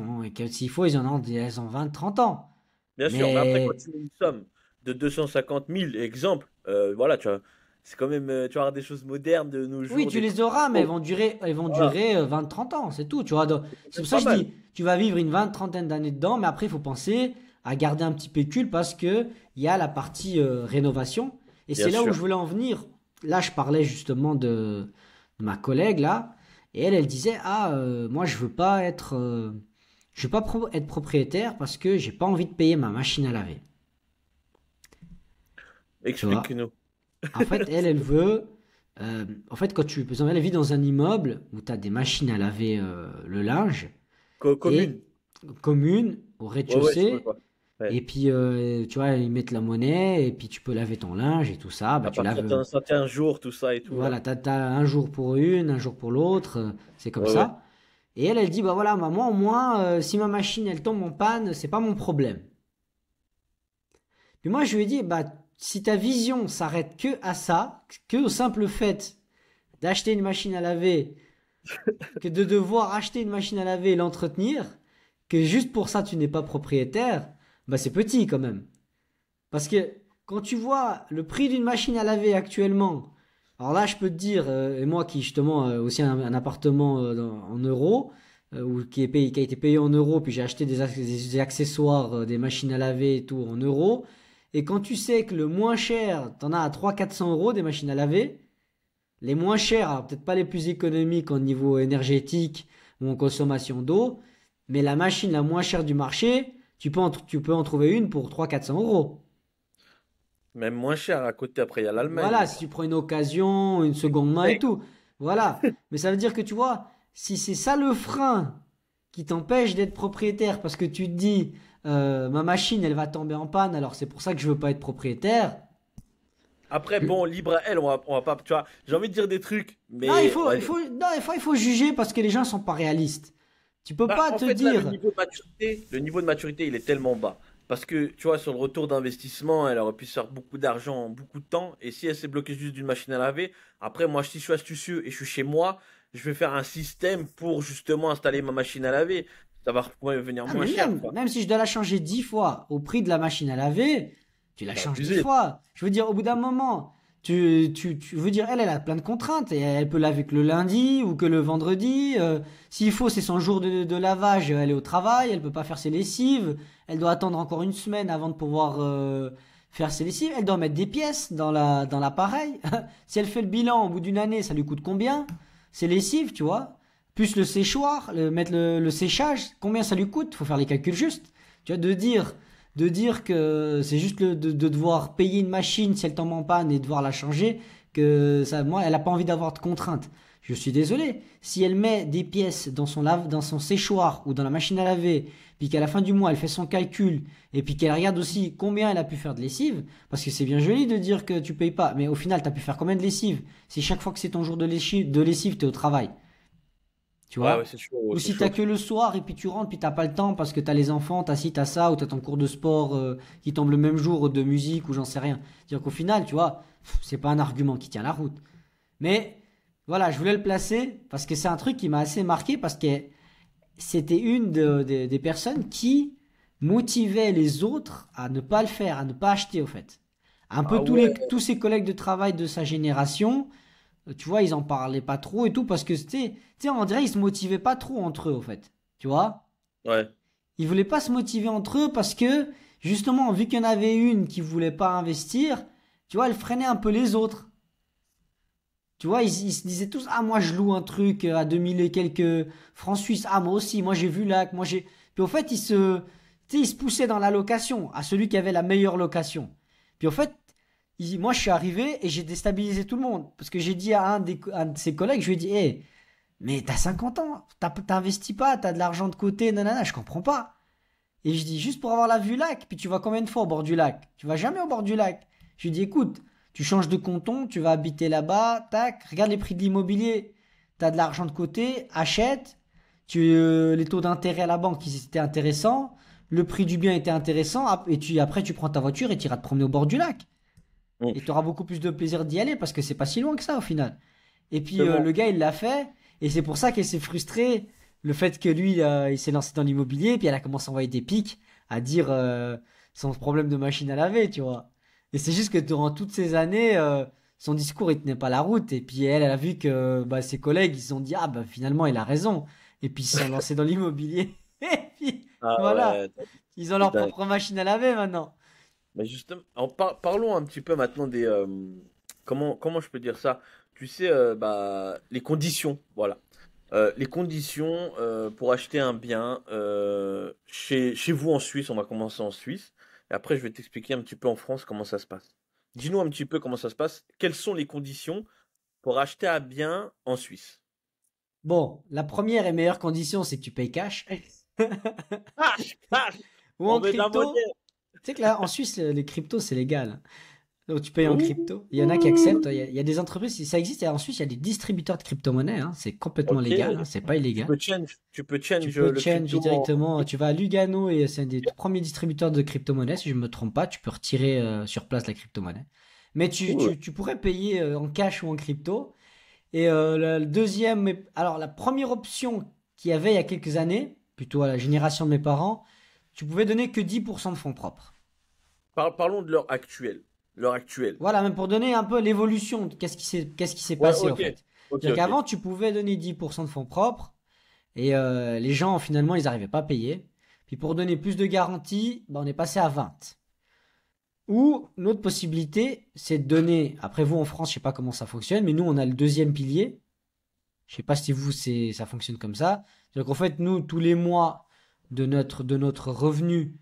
Speaker 1: s'il faut, elles ont 20, 30 ans.
Speaker 2: Bien sûr, mais après, quand
Speaker 1: Mais
Speaker 2: tu mets une somme de 250 000, exemple, voilà, tu vois, c'est quand même, tu vas avoir des choses modernes de nos
Speaker 1: oui,
Speaker 2: jours,
Speaker 1: tu
Speaker 2: des trucs.
Speaker 1: les auras, mais
Speaker 2: Oh,
Speaker 1: elles vont
Speaker 2: voilà,
Speaker 1: durer 20, 30 ans, c'est tout. Tu vois,
Speaker 2: c'est quand
Speaker 1: c'est
Speaker 2: même
Speaker 1: pour ça
Speaker 2: pas
Speaker 1: que je
Speaker 2: mal.
Speaker 1: dis, tu vas vivre une 20, trentaine d'années dedans, mais après, il faut penser à garder un petit pécule parce que il y a la partie rénovation. Et
Speaker 2: Bien
Speaker 1: c'est là où je
Speaker 2: sûr.
Speaker 1: voulais en venir. Là, je parlais justement de ma collègue, là, et elle disait, ah, moi, je veux pas être propriétaire parce que j'ai pas envie de payer ma machine à laver. Tu vois?
Speaker 2: Explique-nous.
Speaker 1: En fait, elle veut. En fait, par exemple, elle vit dans un immeuble où tu as des machines à laver le linge et
Speaker 2: Commune.
Speaker 1: commune au
Speaker 2: Ouais, ouais, je vois
Speaker 1: rez-de-chaussée.
Speaker 2: quoi. Ouais.
Speaker 1: Et puis, tu vois, ils mettent la monnaie et puis tu peux laver ton linge et tout ça. Bah,
Speaker 2: À
Speaker 1: tu
Speaker 2: partir
Speaker 1: laves.
Speaker 2: d'un certain jour, tout ça et tout, là.
Speaker 1: Voilà, t'as un jour pour une, un jour pour l'autre. C'est comme
Speaker 2: Ouais, ouais.
Speaker 1: ça. Et elle dit, bah voilà, moi au moins, si ma machine elle tombe en panne, c'est pas mon problème. Puis moi, je lui ai dit, bah, si ta vision s'arrête que à ça, que au simple fait d'acheter une machine à laver, que de devoir acheter une machine à laver et l'entretenir, que juste pour ça tu n'es pas propriétaire, bah c'est petit quand même. Parce que quand tu vois le prix d'une machine à laver actuellement, alors là je peux te dire, et moi qui justement aussi un appartement en euros, ou qui a été payé en euros, puis j'ai acheté des accessoires, des machines à laver et tout en euros, et quand tu sais que le moins cher, t'en as à 300-400 € des machines à laver, les moins chers, alors peut-être pas les plus économiques au niveau énergétique ou en consommation d'eau, mais la machine la moins chère du marché, tu peux en trouver une pour 300-400 €.
Speaker 2: Même moins cher à côté, après, il y a
Speaker 1: Voilà,
Speaker 2: l'Allemagne.
Speaker 1: si tu prends une occasion, une seconde main et
Speaker 2: Mec,
Speaker 1: tout. Voilà. Mais ça veut dire que tu vois, si c'est ça le frein qui t'empêche d'être propriétaire parce que tu te dis, ma machine, elle va tomber en panne, alors c'est pour ça que je veux pas être propriétaire.
Speaker 2: après, bon, libre à elle, on va pas, tu vois, j'ai envie de dire des trucs,
Speaker 1: Non,
Speaker 2: mais on va dire.
Speaker 1: non, il faut juger parce que les gens sont pas réalistes. Tu peux
Speaker 2: Bah,
Speaker 1: pas
Speaker 2: en
Speaker 1: te
Speaker 2: fait, là,
Speaker 1: dire,
Speaker 2: le niveau de maturité, il est tellement bas. Parce que, tu vois, sur le retour d'investissement, elle aurait pu se faire beaucoup d'argent en beaucoup de temps. Et si elle s'est bloquée juste d'une machine à laver, après, moi, si je suis astucieux et je suis chez moi, je vais faire un système pour justement installer ma machine à laver. Ça va venir
Speaker 1: ah,
Speaker 2: moins
Speaker 1: mais
Speaker 2: cher, quoi.
Speaker 1: même si je dois la changer 10 fois au prix de la machine à laver, tu la
Speaker 2: C'est
Speaker 1: changes 10
Speaker 2: abusé.
Speaker 1: fois. Je veux dire, au bout d'un moment, tu veux dire, elle a plein de contraintes. Et elle peut laver que le lundi ou que le vendredi. S'il faut, c'est son jour de lavage. Elle est au travail, elle peut pas faire ses lessives. Elle doit attendre encore une semaine avant de pouvoir faire ses lessives. Elle doit mettre des pièces dans l'appareil. Si elle fait le bilan au bout d'une année, ça lui coûte combien? Ses lessives, tu vois. Plus le séchoir, mettre le séchage, combien ça lui coûte? Faut faire les calculs justes. Tu vois, de dire de dire que c'est juste de devoir payer une machine si elle tombe en panne et devoir la changer, que ça, moi, elle a pas envie d'avoir de contraintes. Je suis désolé. Si elle met des pièces dans son séchoir ou dans la machine à laver, puis qu'à la fin du mois, elle fait son calcul, et puis qu'elle regarde aussi combien elle a pu faire de lessive, parce que c'est bien joli de dire que tu payes pas, mais au final, t'as pu faire combien de lessive? Si chaque fois que c'est ton jour de lessive, t'es au travail. Tu
Speaker 2: Ouais, ouais,
Speaker 1: vois?
Speaker 2: c'est chaud,
Speaker 1: Ou
Speaker 2: c'est
Speaker 1: si t'as
Speaker 2: chaud.
Speaker 1: que le soir et puis tu rentres puis t'as pas le temps parce que t'as les enfants, t'as ci, t'as ça, ou t'as ton cours de sport qui tombe le même jour de musique ou j'en sais rien. C'est-à-dire qu'au final, tu vois, c'est pas un argument qui tient la route. Mais voilà, je voulais le placer parce que c'est un truc qui m'a assez marqué parce que c'était des personnes qui motivait les autres à ne pas le faire, à ne pas acheter au fait. Un peu
Speaker 2: Ah ouais,
Speaker 1: tous ses collègues de travail de sa génération, tu vois, ils en parlaient pas trop et tout parce que tu sais, on dirait ils se motivaient pas trop entre eux, au fait. Tu vois?
Speaker 2: ouais.
Speaker 1: Ils voulaient pas se motiver entre eux parce que, justement, vu qu'il y en avait une qui voulait pas investir, tu vois, elle freinait un peu les autres. Tu vois, ils se disaient tous, ah, moi, je loue un truc à 2000 et quelques francs suisses. Ah, moi aussi, moi, j'ai vu là, moi, j'ai. Puis, au fait, tu sais, ils se poussaient dans la location à celui qui avait la meilleure location. Puis, au fait, moi, je suis arrivé et j'ai déstabilisé tout le monde. Parce que j'ai dit à un de ses collègues, je lui ai dit, hé, mais t'as 50 ans, t'investis pas, t'as de l'argent de côté, nanana, je comprends pas. Et je dis, juste pour avoir la vue lac, puis tu vas combien de fois au bord du lac? Tu vas jamais au bord du lac. Je lui dis, écoute, tu changes de canton, tu vas habiter là-bas, tac, regarde les prix de l'immobilier. T'as de l'argent de côté, achète. Les taux d'intérêt à la banque, ils étaient intéressants. Le prix du bien était intéressant. Après, tu prends ta voiture et tu iras te promener au bord du lac.
Speaker 2: Mm.
Speaker 1: Et tu auras beaucoup plus de plaisir d'y aller parce que c'est pas si loin que ça au final. Et puis
Speaker 2: Justement.
Speaker 1: le gars, il l'a fait. Et c'est pour ça qu'elle s'est frustrée. Le fait que lui, il s'est lancé dans l'immobilier. Puis elle a commencé à envoyer des pics à dire son problème de machine à laver, tu vois. Et c'est juste que durant toutes ces années, son discours, il tenait pas la route. Et puis elle a vu que bah, ses collègues, ils se sont dit, ah bah finalement, il a raison. Et puis ils se sont lancés dans l'immobilier. Et puis
Speaker 2: Ah
Speaker 1: voilà,
Speaker 2: ouais,
Speaker 1: ils ont
Speaker 2: c'est
Speaker 1: leur
Speaker 2: dingue.
Speaker 1: propre machine à laver maintenant.
Speaker 2: Mais justement, parlons un petit peu maintenant des comment je peux dire ça? Tu sais, bah, les conditions, voilà. Les conditions pour acheter un bien chez vous en Suisse, on va commencer en Suisse, et après je vais t'expliquer un petit peu en France comment ça se passe. Dis-nous un petit peu comment ça se passe. Quelles sont les conditions pour acheter un bien en Suisse?
Speaker 1: Bon, la première et meilleure condition, c'est que tu payes cash.
Speaker 2: Cash, cash!
Speaker 1: Ou
Speaker 2: On
Speaker 1: en
Speaker 2: met de la
Speaker 1: crypto.
Speaker 2: monnaie.
Speaker 1: Tu sais que là, en Suisse, les cryptos, c'est légal, hein. Donc tu payes en crypto. Il y en a qui acceptent.
Speaker 2: Ouh.
Speaker 1: Il y a des entreprises, ça existe. Et en Suisse, il y a des distributeurs de crypto-monnaies, hein. C'est complètement
Speaker 2: Ok.
Speaker 1: légal, hein. C'est pas illégal.
Speaker 2: Tu peux
Speaker 1: Tu
Speaker 2: change
Speaker 1: peux
Speaker 2: le
Speaker 1: change
Speaker 2: crypto en.
Speaker 1: directement. Tu vas à Lugano et c'est un des tout premiers distributeurs de crypto-monnaies, si je me trompe pas. Tu peux retirer sur place la crypto-monnaie. Mais
Speaker 2: Cool.
Speaker 1: tu pourrais payer en cash ou en crypto. Et le deuxième, alors la première option qu'il y avait il y a quelques années, plutôt à la génération de mes parents, tu pouvais donner que 10% de fonds propres.
Speaker 2: Parlons de l'heure actuelle. L'heure actuelle.
Speaker 1: Voilà, même pour donner un peu l'évolution de qu'est-ce qui s'est
Speaker 2: Ouais,
Speaker 1: passé en
Speaker 2: ok.
Speaker 1: fait.
Speaker 2: Ok,
Speaker 1: C'est-à-dire
Speaker 2: ok.
Speaker 1: qu'avant, tu pouvais donner 10% de fonds propres et les gens, finalement, ils n'arrivaient pas à payer. Puis pour donner plus de garantie, ben, on est passé à 20. Ou une autre possibilité, c'est de donner, après vous en France, je sais pas comment ça fonctionne, mais nous, on a le deuxième pilier. Je sais pas si vous, ça fonctionne comme ça. C'est-à-dire qu'en fait, nous, tous les mois de notre revenu,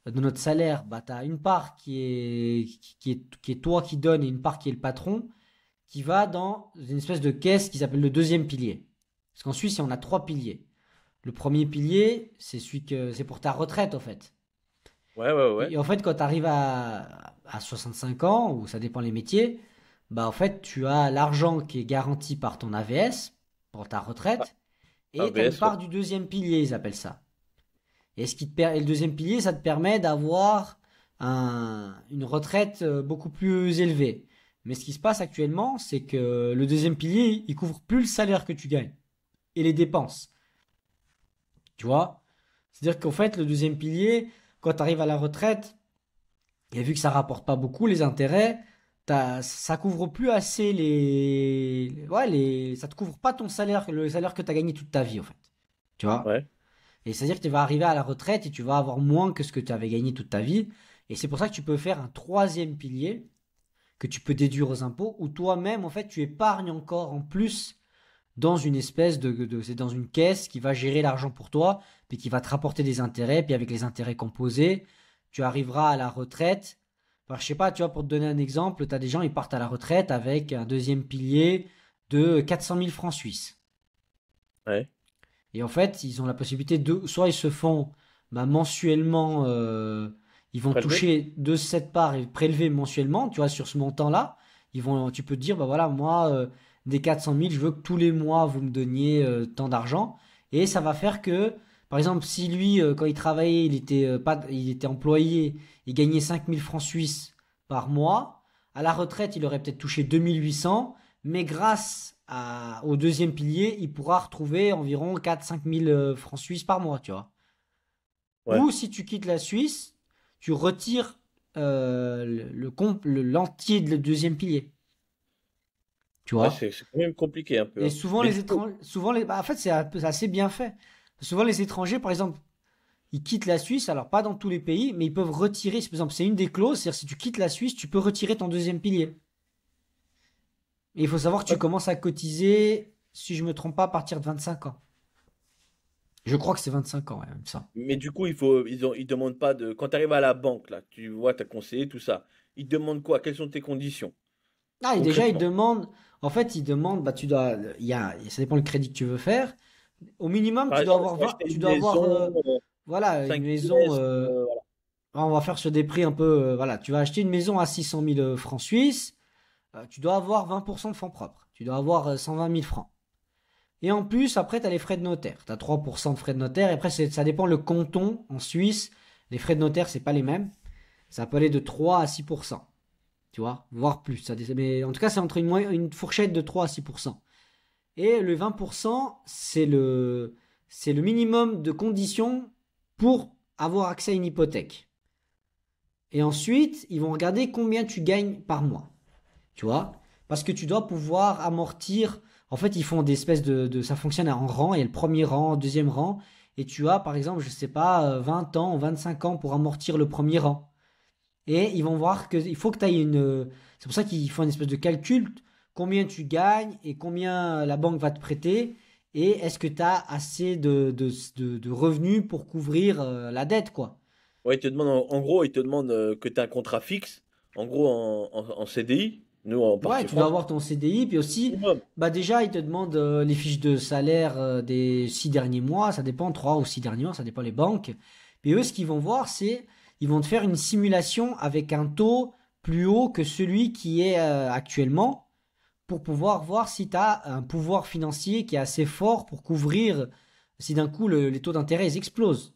Speaker 1: de notre salaire, bah, tu as une part qui est toi qui donne et une part qui est le patron, qui va dans une espèce de caisse qui s'appelle le deuxième pilier. Parce qu'en Suisse, on a trois piliers. Le premier pilier, c'est pour ta retraite, en fait.
Speaker 2: Ouais, ouais, ouais.
Speaker 1: Et en fait, quand tu arrives à 65 ans, ou ça dépend les métiers, bah, en fait, tu as l'argent qui est garanti par ton AVS pour ta
Speaker 2: Ah,
Speaker 1: retraite, et tu as une
Speaker 2: AVS, ouais.
Speaker 1: part du deuxième pilier, ils appellent ça. Et le deuxième pilier, ça te permet d'avoir une retraite beaucoup plus élevée. Mais ce qui se passe actuellement, c'est que le deuxième pilier, il couvre plus le salaire que tu gagnes et les dépenses. Tu vois? C'est-à-dire qu'en fait, le deuxième pilier, quand tu arrives à la retraite, et vu que ça rapporte pas beaucoup les intérêts, ça couvre plus assez ouais, ça te couvre pas ton salaire, le salaire que tu as gagné toute ta vie, en fait. Tu vois?
Speaker 2: Ouais.
Speaker 1: Et c'est-à-dire que tu vas arriver à la retraite et tu vas avoir moins que ce que tu avais gagné toute ta vie. Et c'est pour ça que tu peux faire un troisième pilier que tu peux déduire aux impôts, où toi-même, en fait, tu épargnes encore en plus dans une espèce c'est dans une caisse qui va gérer l'argent pour toi, puis qui va te rapporter des intérêts, puis avec les intérêts composés, tu arriveras à la retraite. Enfin, je sais pas, tu vois, pour te donner un exemple, tu as des gens, ils partent à la retraite avec un deuxième pilier de 400 000 francs suisses.
Speaker 2: Ouais.
Speaker 1: Et en fait, ils ont la possibilité de, soit ils se font bah, mensuellement, ils vont
Speaker 2: Prélevé?
Speaker 1: toucher de cette part et prélever mensuellement, tu vois, sur ce montant-là. Tu peux te dire, bah voilà, moi, des 400 000, je veux que tous les mois, vous me donniez tant d'argent. Et ça va faire que, par exemple, si lui, quand il travaillait, il était employé, il gagnait 5 000 francs suisses par mois, à la retraite, il aurait peut-être touché 2 800, mais au deuxième pilier, il pourra retrouver environ 4 5 000 francs suisses par mois, tu vois.
Speaker 2: Ouais.
Speaker 1: Ou si tu quittes la Suisse, tu retires l'entier de le deuxième pilier, tu
Speaker 2: Ouais,
Speaker 1: vois.
Speaker 2: c'est quand même compliqué un peu,
Speaker 1: Et
Speaker 2: hein.
Speaker 1: souvent
Speaker 2: Mais
Speaker 1: les
Speaker 2: du coup,
Speaker 1: étrangers, en fait c'est assez bien fait. Souvent les étrangers, par exemple, ils quittent la Suisse, alors pas dans tous les pays, mais ils peuvent retirer, par exemple, c'est une des clauses, c'est-à-dire si tu quittes la Suisse, tu peux retirer ton deuxième pilier. Et il faut savoir que tu
Speaker 2: ouais,
Speaker 1: commences à cotiser, si je me trompe pas, à partir de 25 ans. Je crois que c'est 25 ans, ouais, même ça.
Speaker 2: mais du coup, ils demandent pas de. Quand tu arrives à la banque, là, tu vois, tu as conseillé tout ça. Ils te demandent quoi? Quelles sont tes conditions?
Speaker 1: Ah, et déjà,
Speaker 2: Concrètement.
Speaker 1: ils demandent, bah, ça dépend le crédit que tu veux faire. Au minimum,
Speaker 2: Par
Speaker 1: tu dois
Speaker 2: exemple,
Speaker 1: avoir
Speaker 2: je veux
Speaker 1: 20,
Speaker 2: acheter
Speaker 1: tu
Speaker 2: une
Speaker 1: dois avoir,
Speaker 2: maison,
Speaker 1: voilà, une
Speaker 2: 5
Speaker 1: maison,
Speaker 2: pièces, voilà.
Speaker 1: on va faire sur des prix un peu, voilà, tu vas acheter une maison à 600 000 francs suisses, tu dois avoir 20% de fonds propres. Tu dois avoir 120 000 francs. Et en plus, après, tu as les frais de notaire. Tu as 3% de frais de notaire. Et après, ça dépend le canton en Suisse. Les frais de notaire, c'est pas les mêmes. Ça peut aller de 3 à 6%. Tu vois, voire plus. Mais en tout cas, c'est entre une fourchette de 3 à 6%. Et le 20%, c'est le minimum de conditions pour avoir accès à une hypothèque. Et ensuite, ils vont regarder combien tu gagnes par mois. Tu vois, parce que tu dois pouvoir amortir. En fait, ils font des espèces ça fonctionne en rang. Il y a le premier rang, deuxième rang. Et tu as, par exemple, je sais pas, 20 ans, 25 ans pour amortir le premier rang. Et ils vont voir qu'il faut que tu ailles une. C'est pour ça qu'ils font une espèce de calcul, combien tu gagnes et combien la banque va te prêter. Et est-ce que tu as assez de revenus pour couvrir la dette, quoi.
Speaker 2: Ouais, ils te demandent, en gros, ils te demandent que tu as un contrat fixe, en gros, en CDI, nous, en
Speaker 1: Ouais,
Speaker 2: partie
Speaker 1: tu dois
Speaker 2: France,
Speaker 1: avoir ton CDI, puis aussi,
Speaker 2: minimum.
Speaker 1: bah déjà, ils te demandent les fiches de salaire des 6 derniers mois, ça dépend, 3 ou 6 derniers mois, ça dépend les banques. Puis eux, ce qu'ils vont voir, c'est, ils vont te faire une simulation avec un taux plus haut que celui qui est actuellement, pour pouvoir voir si tu as un pouvoir financier qui est assez fort pour couvrir si d'un coup les taux d'intérêt ils explosent.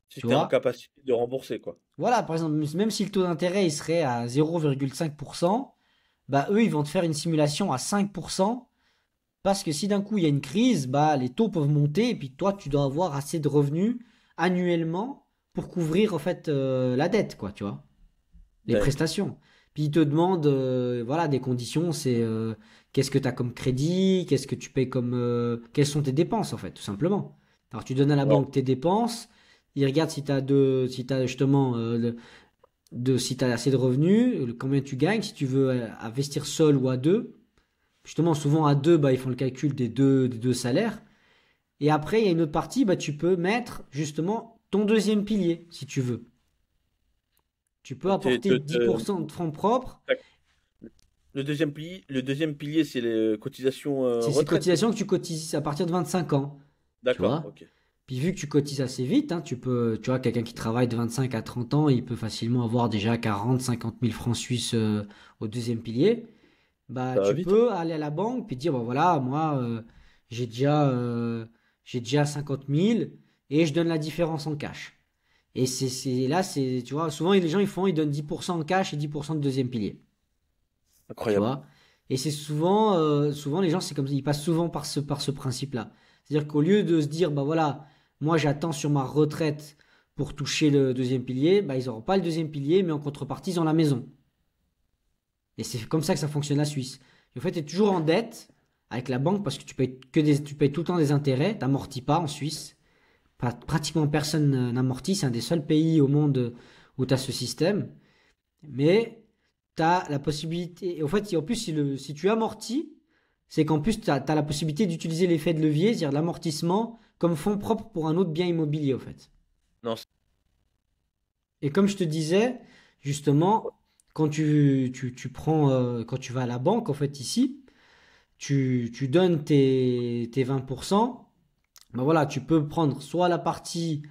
Speaker 2: Si
Speaker 1: Tu
Speaker 2: tu es en
Speaker 1: vois?
Speaker 2: capacité de rembourser, quoi.
Speaker 1: Voilà, par exemple, même si le taux d'intérêt il serait à 0,5%, bah eux ils vont te faire une simulation à 5%. Parce que si d'un coup il y a une crise, bah les taux peuvent monter et puis toi tu dois avoir assez de revenus annuellement pour couvrir en fait la dette, quoi, tu vois, les
Speaker 2: D'accord.
Speaker 1: prestations. Puis ils te demandent voilà des conditions, c'est qu'est-ce que tu as comme crédit, qu'est-ce que tu payes comme quelles sont tes dépenses en fait, tout simplement. Alors tu donnes à la
Speaker 2: Ouais.
Speaker 1: banque tes dépenses, ils regardent si t'as justement si t'as assez de revenus, combien tu gagnes, si tu veux investir seul ou à deux. Justement, souvent à deux, bah, ils font le calcul des deux salaires. Et après, il y a une autre partie, bah, tu peux mettre justement ton deuxième pilier, si tu veux. Tu peux apporter 10% de fonds propres.
Speaker 2: le deuxième pilier, c'est les cotisations
Speaker 1: C'est ces
Speaker 2: retraite, c'est ça?
Speaker 1: cotisations que tu cotises à partir de 25 ans. Tu
Speaker 2: D'accord,
Speaker 1: vois?
Speaker 2: ok.
Speaker 1: Puis vu que tu cotises assez vite, hein, tu vois, quelqu'un qui travaille de 25 à 30 ans, il peut facilement avoir déjà 40, 50 000 francs suisses au deuxième pilier. Bah,
Speaker 2: Ça va
Speaker 1: tu
Speaker 2: vite, hein.
Speaker 1: peux aller à la banque puis dire, bah voilà, moi, j'ai déjà, euh, j'ai déjà 50 000 et je donne la différence en cash. Et là, tu vois, souvent les gens ils donnent 10% en cash et 10% de deuxième pilier. Tu
Speaker 2: Incroyable.
Speaker 1: vois? Et c'est souvent les gens, c'est comme ça, ils passent souvent par ce principe-là. C'est-à-dire qu'au lieu de se dire, bah voilà, moi j'attends sur ma retraite pour toucher le deuxième pilier, bah ils n'auront pas le deuxième pilier, mais en contrepartie, ils ont la maison. Et c'est comme ça que ça fonctionne la Suisse. Et en fait, tu es toujours en dette avec la banque parce que tu payes tout le temps des intérêts, tu n'amortis pas en Suisse. Pratiquement personne n'amortit, c'est un des seuls pays au monde où tu as ce système. Mais tu as la possibilité. Et en fait, en plus, si tu amortis, c'est qu'en plus, tu as la possibilité d'utiliser l'effet de levier, c'est-à-dire l'amortissement, comme fonds propres pour un autre bien immobilier, en fait.
Speaker 2: Non,
Speaker 1: Et comme je te disais, justement, quand tu prends, quand tu vas à la banque, en fait, ici, tu donnes tes 20%. Ben voilà, tu peux prendre soit la partie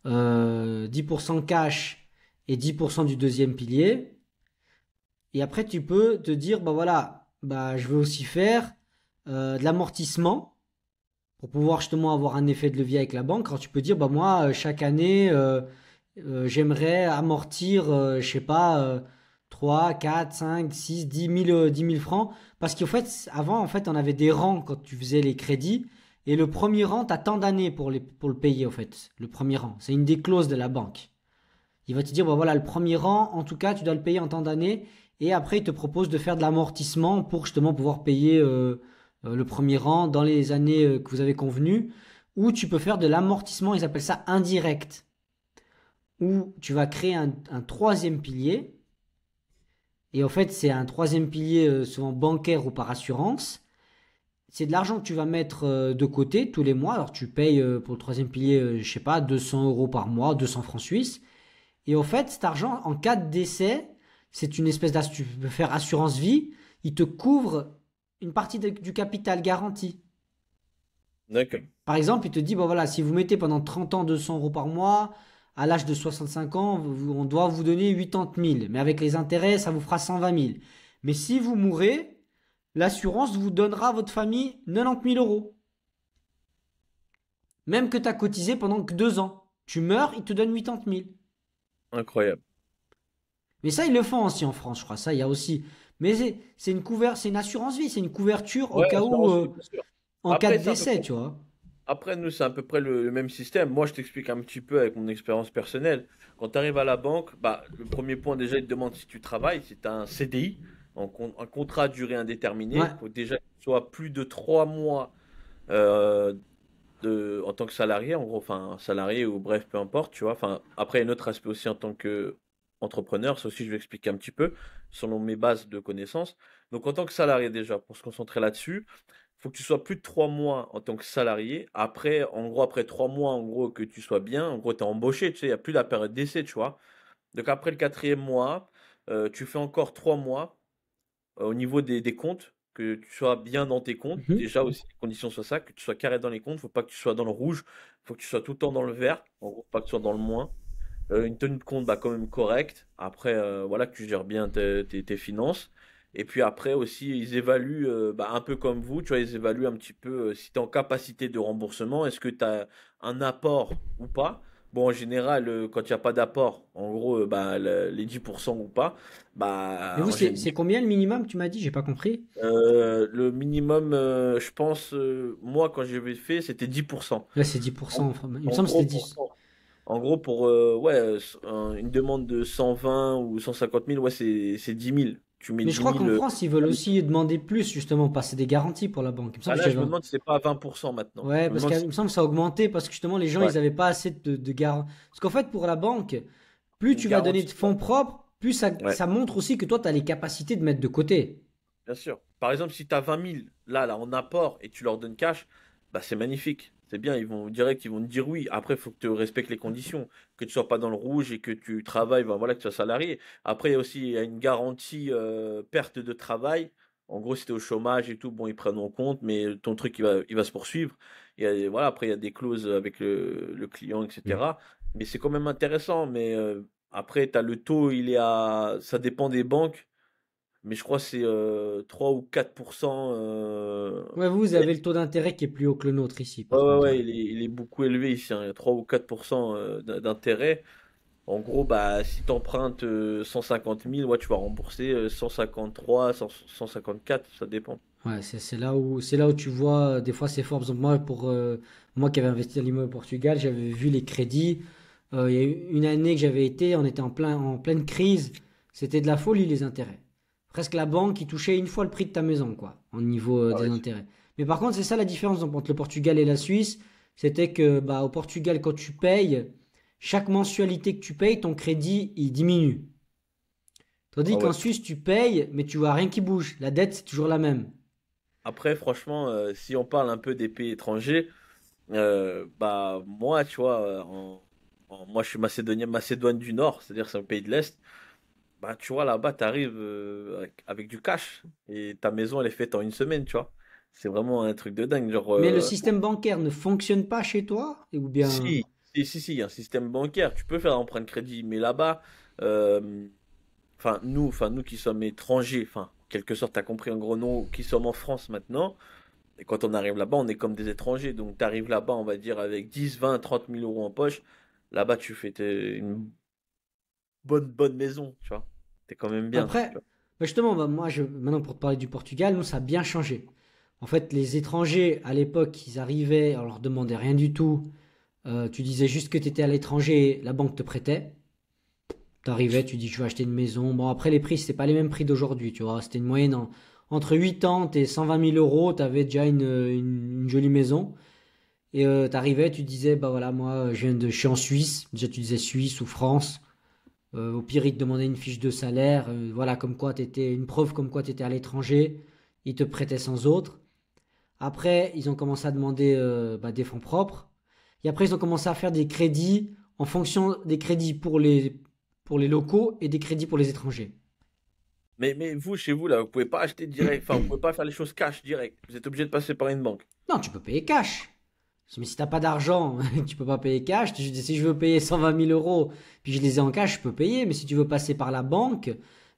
Speaker 1: 10% cash et 10% du deuxième pilier. Et après, tu peux te dire, bah voilà, bah, je veux aussi faire de l'amortissement pour pouvoir justement avoir un effet de levier avec la banque. Alors tu peux dire, bah moi, chaque année, j'aimerais amortir, je sais pas, 3, 4, 5, 6, 10 000, 10 000 francs. Parce qu'en fait, avant, en fait, on avait des rangs quand tu faisais les crédits. Et le premier rang, tu as tant d'années pour le payer, en fait. Le premier rang. C'est une des clauses de la banque. Il va te dire, bah voilà, le premier rang, en tout cas, tu dois le payer en tant d'années. Et après, il te propose de faire de l'amortissement pour justement pouvoir payer le premier rang dans les années que vous avez convenues. Ou tu peux faire de l'amortissement, ils appellent ça indirect. Où tu vas créer un troisième pilier. Et en fait, c'est un troisième pilier souvent bancaire ou par assurance. C'est de l'argent que tu vas mettre de côté tous les mois. Alors tu payes pour le troisième pilier, je sais pas, 200 euros par mois, 200 francs suisses. Et au fait, cet argent, en cas de décès, c'est une espèce d'assurance. Tu peux faire assurance vie. Il te couvre une partie du capital garanti.
Speaker 2: D'accord.
Speaker 1: Par exemple, il te dit, bon voilà, si vous mettez pendant 30 ans 200 euros par mois, à l'âge de 65 ans, on doit vous donner 80 000. Mais avec les intérêts, ça vous fera 120 000. Mais si vous mourrez, l'assurance vous donnera à votre famille 90 000 euros. Même que tu as cotisé pendant que 2 ans. Tu meurs, il te donne 80 000.
Speaker 2: Incroyable.
Speaker 1: Mais ça, ils le font aussi en France, je crois. Ça, il y a aussi. Mais c'est une assurance vie, c'est une couverture au
Speaker 2: Ouais,
Speaker 1: cas où,
Speaker 2: assurance vie, bien sûr.
Speaker 1: en cas
Speaker 2: Après,
Speaker 1: de
Speaker 2: c'est à peu
Speaker 1: décès,
Speaker 2: près.
Speaker 1: tu vois.
Speaker 2: Après, nous, c'est à peu près le même système. Moi, je t'explique un petit peu avec mon expérience personnelle. Quand tu arrives à la banque, bah, le premier point, déjà, ils te demandent si tu travailles, si tu as un CDI, un contrat à durée indéterminée.
Speaker 1: Ouais.
Speaker 2: Il faut déjà que tu sois plus de 3 mois euh, en tant que salarié, en gros, enfin, salarié ou bref, peu importe, tu vois. Enfin, après, il y a un autre aspect aussi en tant que entrepreneur, ça aussi, je vais expliquer un petit peu, selon mes bases de connaissances. Donc, en tant que salarié, déjà, pour se concentrer là-dessus, faut que tu sois plus de 3 mois en tant que salarié. Après, en gros, après 3 mois, en gros, que tu sois bien, en gros, tu es embauché, tu sais, il n'y a plus la période d'essai, tu vois. Donc après le quatrième mois, tu fais encore 3 mois au niveau des comptes, que tu sois bien dans tes comptes.
Speaker 1: Mhm.
Speaker 2: Déjà aussi, les conditions soient ça, que tu sois carré dans les comptes. Faut pas que tu sois dans le rouge, faut que tu sois tout le temps dans le vert. En gros, pas que tu sois dans le moins. Une tenue de compte bah, quand même correcte. Après, voilà, que tu gères bien tes finances. Et puis après aussi, ils évaluent, bah, un peu comme vous, tu vois, ils évaluent un petit peu si tu es en capacité de remboursement, est-ce que tu as un apport ou pas. Bon, en général, quand il n'y a pas d'apport, en gros, bah, les 10% ou pas,
Speaker 1: Mais
Speaker 2: bah,
Speaker 1: vous,
Speaker 2: en
Speaker 1: c'est
Speaker 2: général,
Speaker 1: combien le minimum, tu m'as dit? J'ai pas compris.
Speaker 2: le minimum, je pense, moi, quand j'avais fait, c'était 10%.
Speaker 1: Là, c'est
Speaker 2: En,
Speaker 1: 10%. Enfin, il me
Speaker 2: en
Speaker 1: semble que
Speaker 2: gros,
Speaker 1: c'était 10.
Speaker 2: en gros, pour ouais, une demande de 120 ou 150 000, ouais, c'est 10 000. Tu mets
Speaker 1: Mais je
Speaker 2: 10
Speaker 1: crois
Speaker 2: 000.
Speaker 1: qu'en France, ils veulent aussi demander plus, justement, passer des garanties pour la banque. Il me semble
Speaker 2: Ah
Speaker 1: que
Speaker 2: là, je
Speaker 1: j'avais.
Speaker 2: me demande si c'est pas à 20% maintenant.
Speaker 1: Ouais,
Speaker 2: Je me
Speaker 1: parce
Speaker 2: demande
Speaker 1: qu'il
Speaker 2: si.
Speaker 1: me semble que ça a augmenté parce que justement, les gens, ils
Speaker 2: Ouais,
Speaker 1: n'avaient pas assez de garanties. Parce qu'en fait, pour la banque, plus
Speaker 2: une
Speaker 1: tu vas donner de
Speaker 2: garantie. Ouais.
Speaker 1: fonds propres, plus
Speaker 2: Ouais,
Speaker 1: ça montre aussi que toi, tu as les capacités de mettre de côté.
Speaker 2: bien sûr. Par exemple, si tu as 20 000 là, en apport et tu leur donnes cash, bah, c'est magnifique. C'est bien, ils vont direct, ils vont te dire oui. Après, il faut que tu respectes les conditions, que tu sois pas dans le rouge et que tu travailles, bah, voilà, que tu sois salarié. Après, il y a une garantie perte de travail. En gros, si tu es au chômage et tout, bon, ils prennent en compte, mais ton truc, il va se poursuivre. Voilà, après, il y a des clauses avec le client, etc. Mais c'est quand même intéressant. Mais après, tu as le taux, ça dépend des banques. Mais je crois que c'est 3 ou 4%.
Speaker 1: Ouais, vous avez le taux d'intérêt qui est plus haut que le nôtre ici,
Speaker 2: Ouais,
Speaker 1: par
Speaker 2: ouais,
Speaker 1: contre. Ouais.
Speaker 2: ouais, il est beaucoup élevé ici, hein. Il y a 3 ou 4% d'intérêt. En gros, bah, si tu empruntes 150 000, ouais, tu vas rembourser 153, 154, ça dépend.
Speaker 1: Ouais, c'est là où tu vois, des fois c'est fort. Par exemple, moi qui avais investi dans l'immobilier au Portugal, j'avais vu les crédits. Il y a eu une année que j'avais été, on était en pleine crise. C'était de la folie les intérêts. Presque la banque qui touchait une fois le prix de ta maison, quoi, au niveau
Speaker 2: Ah
Speaker 1: des
Speaker 2: ouais,
Speaker 1: intérêts. Mais par contre, c'est ça la différence entre le Portugal et la Suisse. C'était que bah, au Portugal, quand tu payes, chaque mensualité que tu payes, ton crédit, il diminue.
Speaker 2: ah
Speaker 1: Tandis qu'en
Speaker 2: ouais.
Speaker 1: Suisse, tu payes, mais tu vois rien qui bouge. La dette, c'est toujours la même.
Speaker 2: Après, franchement, si on parle un peu des pays étrangers, bah, moi, tu vois, Bon, moi, je suis macédonien, Macédoine du Nord, c'est-à-dire c'est un pays de l'Est. Bah, tu vois, là-bas, tu arrives avec du cash et ta maison, elle est faite en une semaine, tu vois. C'est vraiment un truc de dingue. Genre,
Speaker 1: Mais le système bancaire ne fonctionne pas chez toi? Ou bien...
Speaker 2: si, il y a un système bancaire. Tu peux faire un emprunt de crédit, mais là-bas, euh, enfin, nous qui sommes étrangers, enfin, en quelque sorte, tu as compris en gros, nous qui sommes en France maintenant, et quand on arrive là-bas, on est comme des étrangers. Donc, tu arrives là-bas, on va dire, avec 10, 20, 30 000 euros en poche. Là-bas, tu fais une bonne maison, tu vois. T'es quand même bien, tu
Speaker 1: Après,
Speaker 2: vois.
Speaker 1: bah justement, bah maintenant pour te parler du Portugal, nous, ça a bien changé. En fait, les étrangers, à l'époque, ils arrivaient, on leur demandait rien du tout. Tu disais juste que tu étais à l'étranger, la banque te prêtait. T'arrivais, tu dis je vais acheter une maison. Bon, après, les prix, c'était pas les mêmes prix d'aujourd'hui, tu vois. C'était une moyenne entre 80 et 120 000 euros. T'avais déjà une jolie maison. Et t'arrivais, tu disais, bah voilà, moi, je suis en Suisse. Déjà, tu disais Suisse ou France. Au pire, ils te demandaient une fiche de salaire. Voilà, comme quoi t'étais, une preuve comme quoi tu étais à l'étranger. Ils te prêtaient sans autre. Après, ils ont commencé à demander bah, des fonds propres. Et après, ils ont commencé à faire des crédits en fonction des crédits pour les locaux et des crédits pour les étrangers.
Speaker 2: Mais vous, chez vous, là, vous pouvez pas acheter direct, enfin, vous pouvez pas faire les choses cash direct. Vous êtes obligé de passer par une banque.
Speaker 1: Non, tu peux payer cash. Mais si t'as pas d'argent, tu peux pas payer cash. Si je veux payer 120 000 euros, puis je les ai en cash, je peux payer. Mais si tu veux passer par la banque,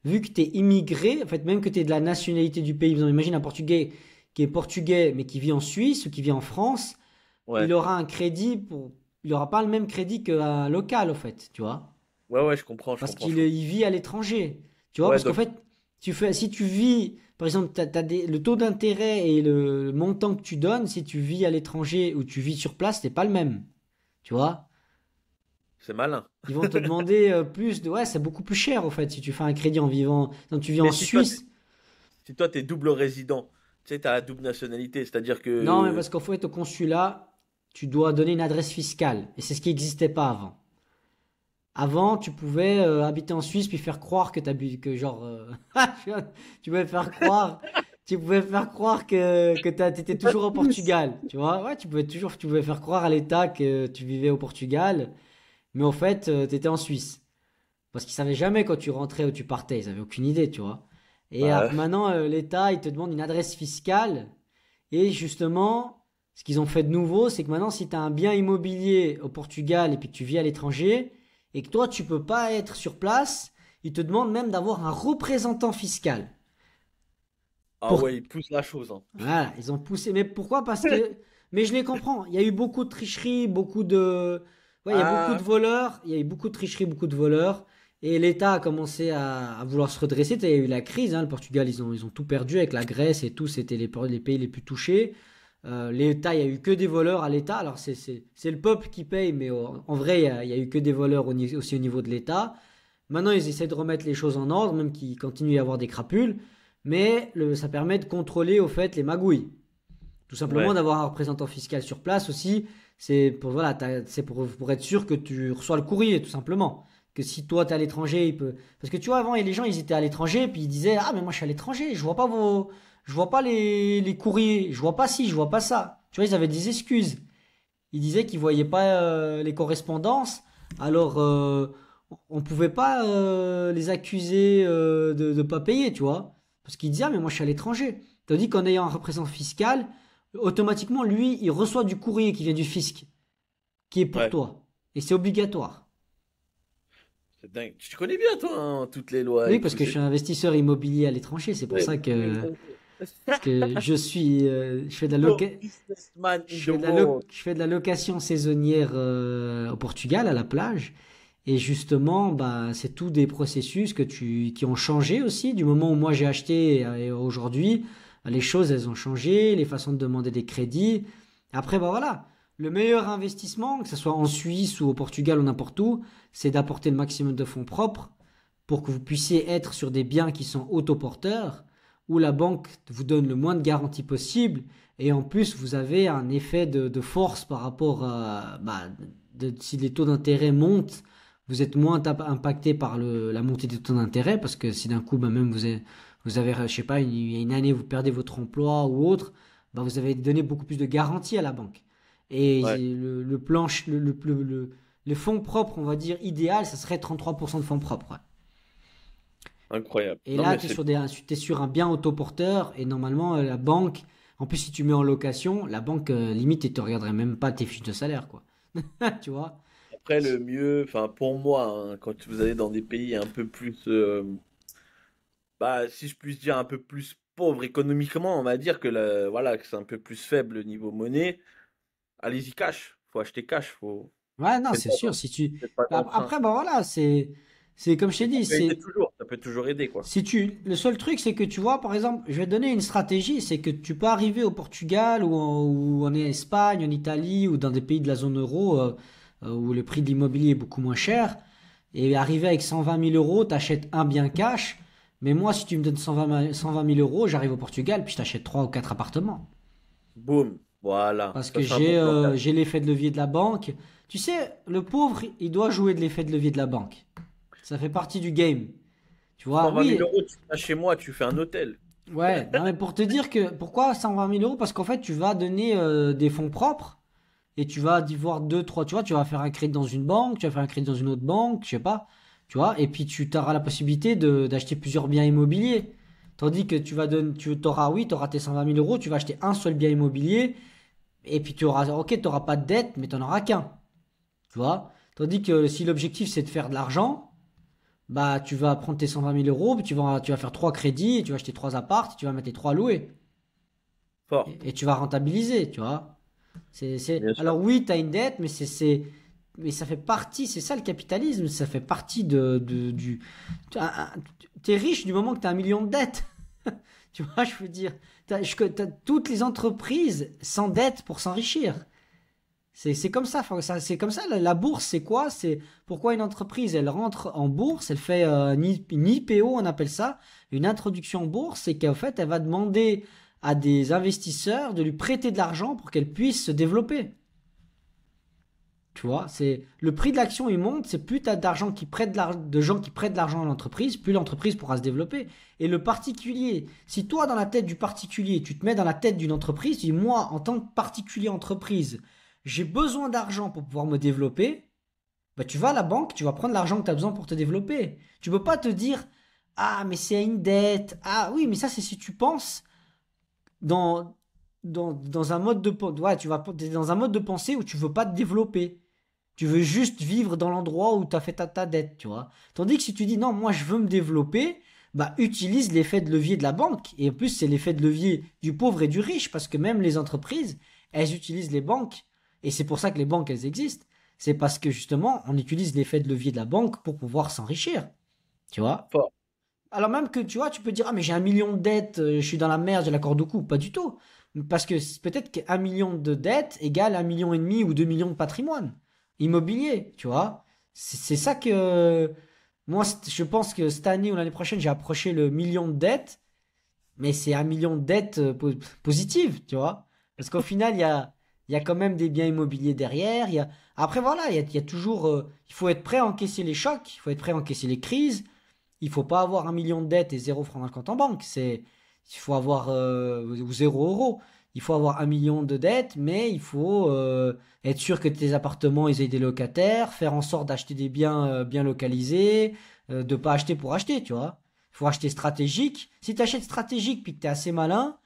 Speaker 1: vu que t'es immigré, en fait, même que t'es de la nationalité du pays, imagine un Portugais qui est portugais, mais qui vit en Suisse ou qui vit en France, il
Speaker 2: Ouais.
Speaker 1: aura un crédit il aura pas le même crédit qu'un local, en fait, tu vois.
Speaker 2: Ouais,
Speaker 1: Parce
Speaker 2: je comprends.
Speaker 1: il vit à l'étranger. Tu vois,
Speaker 2: Ouais,
Speaker 1: parce qu'en
Speaker 2: donc,
Speaker 1: fait, si tu vis, par exemple, le taux d'intérêt et le montant que tu donnes, si tu vis à l'étranger ou tu vis sur place, c'est pas le même. Tu vois?
Speaker 2: c'est malin.
Speaker 1: Ils vont te demander plus de. Ouais, c'est beaucoup plus cher, au fait, si tu fais un crédit en vivant. Donc, tu vis en
Speaker 2: Mais
Speaker 1: Suisse.
Speaker 2: si toi, t'es double résident, tu sais, t'as la double nationalité, c'est-à-dire
Speaker 1: Non, mais
Speaker 2: que,
Speaker 1: parce qu'en fait, au consulat, tu dois donner une adresse fiscale. Et c'est ce qui n'existait pas avant. Avant, tu pouvais habiter en Suisse puis faire croire que t'habites, que genre, tu pouvais faire croire, tu pouvais faire croire que t'étais toujours au Portugal, tu vois? Ouais, tu pouvais faire croire à l'État que tu vivais au Portugal, mais en fait, t'étais en Suisse. Parce qu'ils savaient jamais quand tu rentrais ou tu partais, ils avaient aucune idée, tu vois? Et
Speaker 2: bah,
Speaker 1: maintenant, l'État, il te demande une adresse fiscale, et justement, ce qu'ils ont fait de nouveau, c'est que maintenant, si tu as un bien immobilier au Portugal et puis que tu vis à l'étranger, et que toi, tu peux pas être sur place, ils te demandent même d'avoir un représentant fiscal.
Speaker 2: ah
Speaker 1: Pour...
Speaker 2: ouais, il pousse la chose, hein.
Speaker 1: Voilà, ils ont poussé. Mais pourquoi? Parce que... Mais je les comprends. Il y a eu beaucoup de tricheries, beaucoup de... Ouais, il y a beaucoup de
Speaker 2: Ah,
Speaker 1: voleurs. Il y a eu beaucoup de tricheries, beaucoup de voleurs. Et l'État a commencé à vouloir se redresser. Il y a eu la crise, hein. Le Portugal, ils ont tout perdu avec la Grèce et tout. C'était les pays les plus touchés. L'État, il y a eu que des voleurs à l'État. Alors c'est le peuple qui paye, mais en vrai, il y a eu que des voleurs aussi au niveau de l'État. Maintenant, ils essaient de remettre les choses en ordre, même qu'il continue à y avoir des crapules. Mais ça permet de contrôler au fait les magouilles. Tout simplement
Speaker 2: ouais.
Speaker 1: d'avoir un représentant fiscal sur place aussi. C'est pour, voilà, c'est pour être sûr que tu reçois le courrier, tout simplement. Que si toi t'es à l'étranger, il peut. Parce que tu vois, avant, les gens ils étaient à l'étranger, puis ils disaient ah, mais moi je suis à l'étranger, je vois pas vos. Je vois pas les courriers, je vois pas ci, je vois pas ça. Tu vois, ils avaient des excuses. Ils disaient qu'ils voyaient pas les correspondances, alors on pouvait pas les accuser de ne pas payer, tu vois. Parce qu'ils disaient, ah, mais moi je suis à l'étranger. Tandis qu'en ayant un représentant fiscal, automatiquement, lui, il reçoit du courrier qui vient du fisc, qui est pour
Speaker 2: Ouais,
Speaker 1: toi. Et c'est obligatoire.
Speaker 2: c'est dingue. Tu connais bien, toi, hein, toutes les lois
Speaker 1: Oui,
Speaker 2: et
Speaker 1: parce
Speaker 2: tout,
Speaker 1: que je
Speaker 2: c'est
Speaker 1: suis un investisseur immobilier à l'étranger, c'est pour
Speaker 2: ouais,
Speaker 1: ça que je suis, je fais de la
Speaker 2: top
Speaker 1: location.
Speaker 2: businessman in the world.
Speaker 1: Je fais de la location saisonnière au Portugal, à la plage. Et justement, bah, c'est tous des processus qui ont changé aussi. Du moment où moi j'ai acheté et aujourd'hui, les choses, elles ont changé, les façons de demander des crédits. Après, bah voilà, le meilleur investissement, que ce soit en Suisse ou au Portugal ou n'importe où, c'est d'apporter le maximum de fonds propres pour que vous puissiez être sur des biens qui sont autoporteurs, où la banque vous donne le moins de garanties possible et en plus, vous avez un effet de force par rapport à, bah, si les taux d'intérêt montent, vous êtes moins impacté par la montée des taux d'intérêt parce que si d'un coup, bah, même vous avez, je sais pas, une année, vous perdez votre emploi ou autre, bah, vous avez donné beaucoup plus de garanties à la banque. Et
Speaker 2: Ouais.
Speaker 1: le planche, le fonds propre, on va dire, idéal, ça serait 33% de fonds propres. Ouais.
Speaker 2: Incroyable.
Speaker 1: Et
Speaker 2: Non,
Speaker 1: là,
Speaker 2: mais
Speaker 1: tu es
Speaker 2: c'est
Speaker 1: sur t'es sur un bien autoporteur et normalement, la banque, en plus, si tu mets en location, la banque, limite, elle te regarderait même pas tes fiches de salaire, quoi. Tu vois?
Speaker 2: après le mieux, enfin pour moi, hein, quand vous allez dans des pays un peu plus, bah si je puis dire un peu plus pauvres économiquement, on va dire que voilà, que c'est un peu plus faible niveau monnaie. Allez-y cash, faut acheter cash, faut
Speaker 1: Ouais, non,
Speaker 2: faites
Speaker 1: c'est
Speaker 2: pas
Speaker 1: sûr. Si tu...
Speaker 2: faites pas d'emprunt.
Speaker 1: Après, bah voilà, c'est comme je t'ai
Speaker 2: Mais ça
Speaker 1: dit,
Speaker 2: peut aider
Speaker 1: c'est
Speaker 2: toujours, ça peut toujours aider quoi.
Speaker 1: si tu, le seul truc, c'est que tu vois, par exemple, je vais te donner une stratégie, c'est que tu peux arriver au Portugal ou en Espagne, en Italie ou dans des pays de la zone euro où le prix de l'immobilier est beaucoup moins cher, et arriver avec 120 000 euros, t'achètes un bien cash. Mais moi, si tu me donnes 120 000 euros, j'arrive au Portugal, puis je t'achète 3 ou 4 appartements.
Speaker 2: Boum, voilà,
Speaker 1: Parce
Speaker 2: ça
Speaker 1: que
Speaker 2: c'est un bon plan.
Speaker 1: j'ai l'effet de levier de la banque. Tu sais, le pauvre, il doit jouer de l'effet de levier de la banque. Ça fait partie du game. Tu vois,
Speaker 2: 120 000
Speaker 1: oui,
Speaker 2: euros, tu viens chez moi, tu fais un hôtel.
Speaker 1: ouais, non mais pour te dire que pourquoi 120 000 euros? Parce qu'en fait, tu vas donner des fonds propres et tu vas y voir deux, trois, tu vois, tu vas faire un crédit dans une banque, tu vas faire un crédit dans une autre banque, je sais pas, tu vois, et puis tu auras la possibilité d'acheter plusieurs biens immobiliers. Tandis que tu vas donner, oui, tu auras tes 120 000 euros, tu vas acheter un seul bien immobilier et puis ok, tu n'auras pas de dette, mais tu n'en auras qu'un, tu vois. Tandis que si l'objectif c'est de faire de l'argent, bah, tu vas prendre tes 120 000 euros, puis tu vas faire trois crédits, et tu vas acheter trois apparts, et tu vas mettre les trois loués.
Speaker 2: Fort,
Speaker 1: Et tu vas rentabiliser, tu vois.
Speaker 2: bien sûr.
Speaker 1: Alors oui, tu as une dette, mais ça fait partie, c'est ça le capitalisme, ça fait partie du... T'es riche du moment que tu as 1 million de dettes. Tu vois, je veux dire, toutes les entreprises s'endettent pour s'enrichir. C'est comme ça, c'est comme ça. La bourse, c'est quoi? C'est pourquoi une entreprise, elle rentre en bourse, elle fait une IPO, on appelle ça, une introduction en bourse, c'est qu'en fait, elle va demander à des investisseurs de lui prêter de l'argent pour qu'elle puisse se développer. Tu vois, c'est le prix de l'action il monte, c'est plus tu as d'argent de gens qui prêtent de l'argent à l'entreprise, plus l'entreprise pourra se développer. Et le particulier, si toi dans la tête du particulier, tu te mets dans la tête d'une entreprise, tu dis moi en tant que particulier entreprise, j'ai besoin d'argent pour pouvoir me développer, bah tu vas à la banque, tu vas prendre l'argent que tu as besoin pour te développer. Tu peux pas te dire ah mais c'est une dette. Ah oui, mais ça c'est si tu penses dans dans un mode de ouais, t'es dans un mode de pensée où tu veux pas te développer. Tu veux juste vivre dans l'endroit où tu as fait ta dette, tu vois. Tandis que si tu dis non, moi je veux me développer, bah utilise l'effet de levier de la banque. Et en plus, c'est l'effet de levier du pauvre et du riche, parce que même les entreprises, elles utilisent les banques. Et c'est pour ça que les banques, elles existent. C'est parce que justement, on utilise l'effet de levier de la banque pour pouvoir s'enrichir. Tu vois.
Speaker 2: Fort.
Speaker 1: Alors même que tu vois, tu peux dire, ah mais j'ai 1 million de dettes, je suis dans la merde, j'ai la corde au cou. Pas du tout. Parce que peut-être qu'1 million de dettes égale 1,5 million ou 2 millions de patrimoine immobilier, tu vois. C'est ça que moi, je pense que cette année ou l'année prochaine, j'ai approché le million de dettes, mais c'est 1 million de dettes positives, tu vois. Parce qu'au final, il y a quand même des biens immobiliers derrière. Après, voilà, il y a toujours. Il faut être prêt à encaisser les chocs, il faut être prêt à encaisser les crises. Il faut pas avoir 1 million de dettes et 0 francs dans le compte en banque. Il faut avoir ou 0 euros. Il faut avoir 1 million de dettes, mais il faut être sûr que tes appartements ils aient des locataires, faire en sorte d'acheter des biens bien localisés, de pas acheter pour acheter, tu vois. Il faut acheter stratégique. Si tu achètes stratégique puis que tu es assez malin,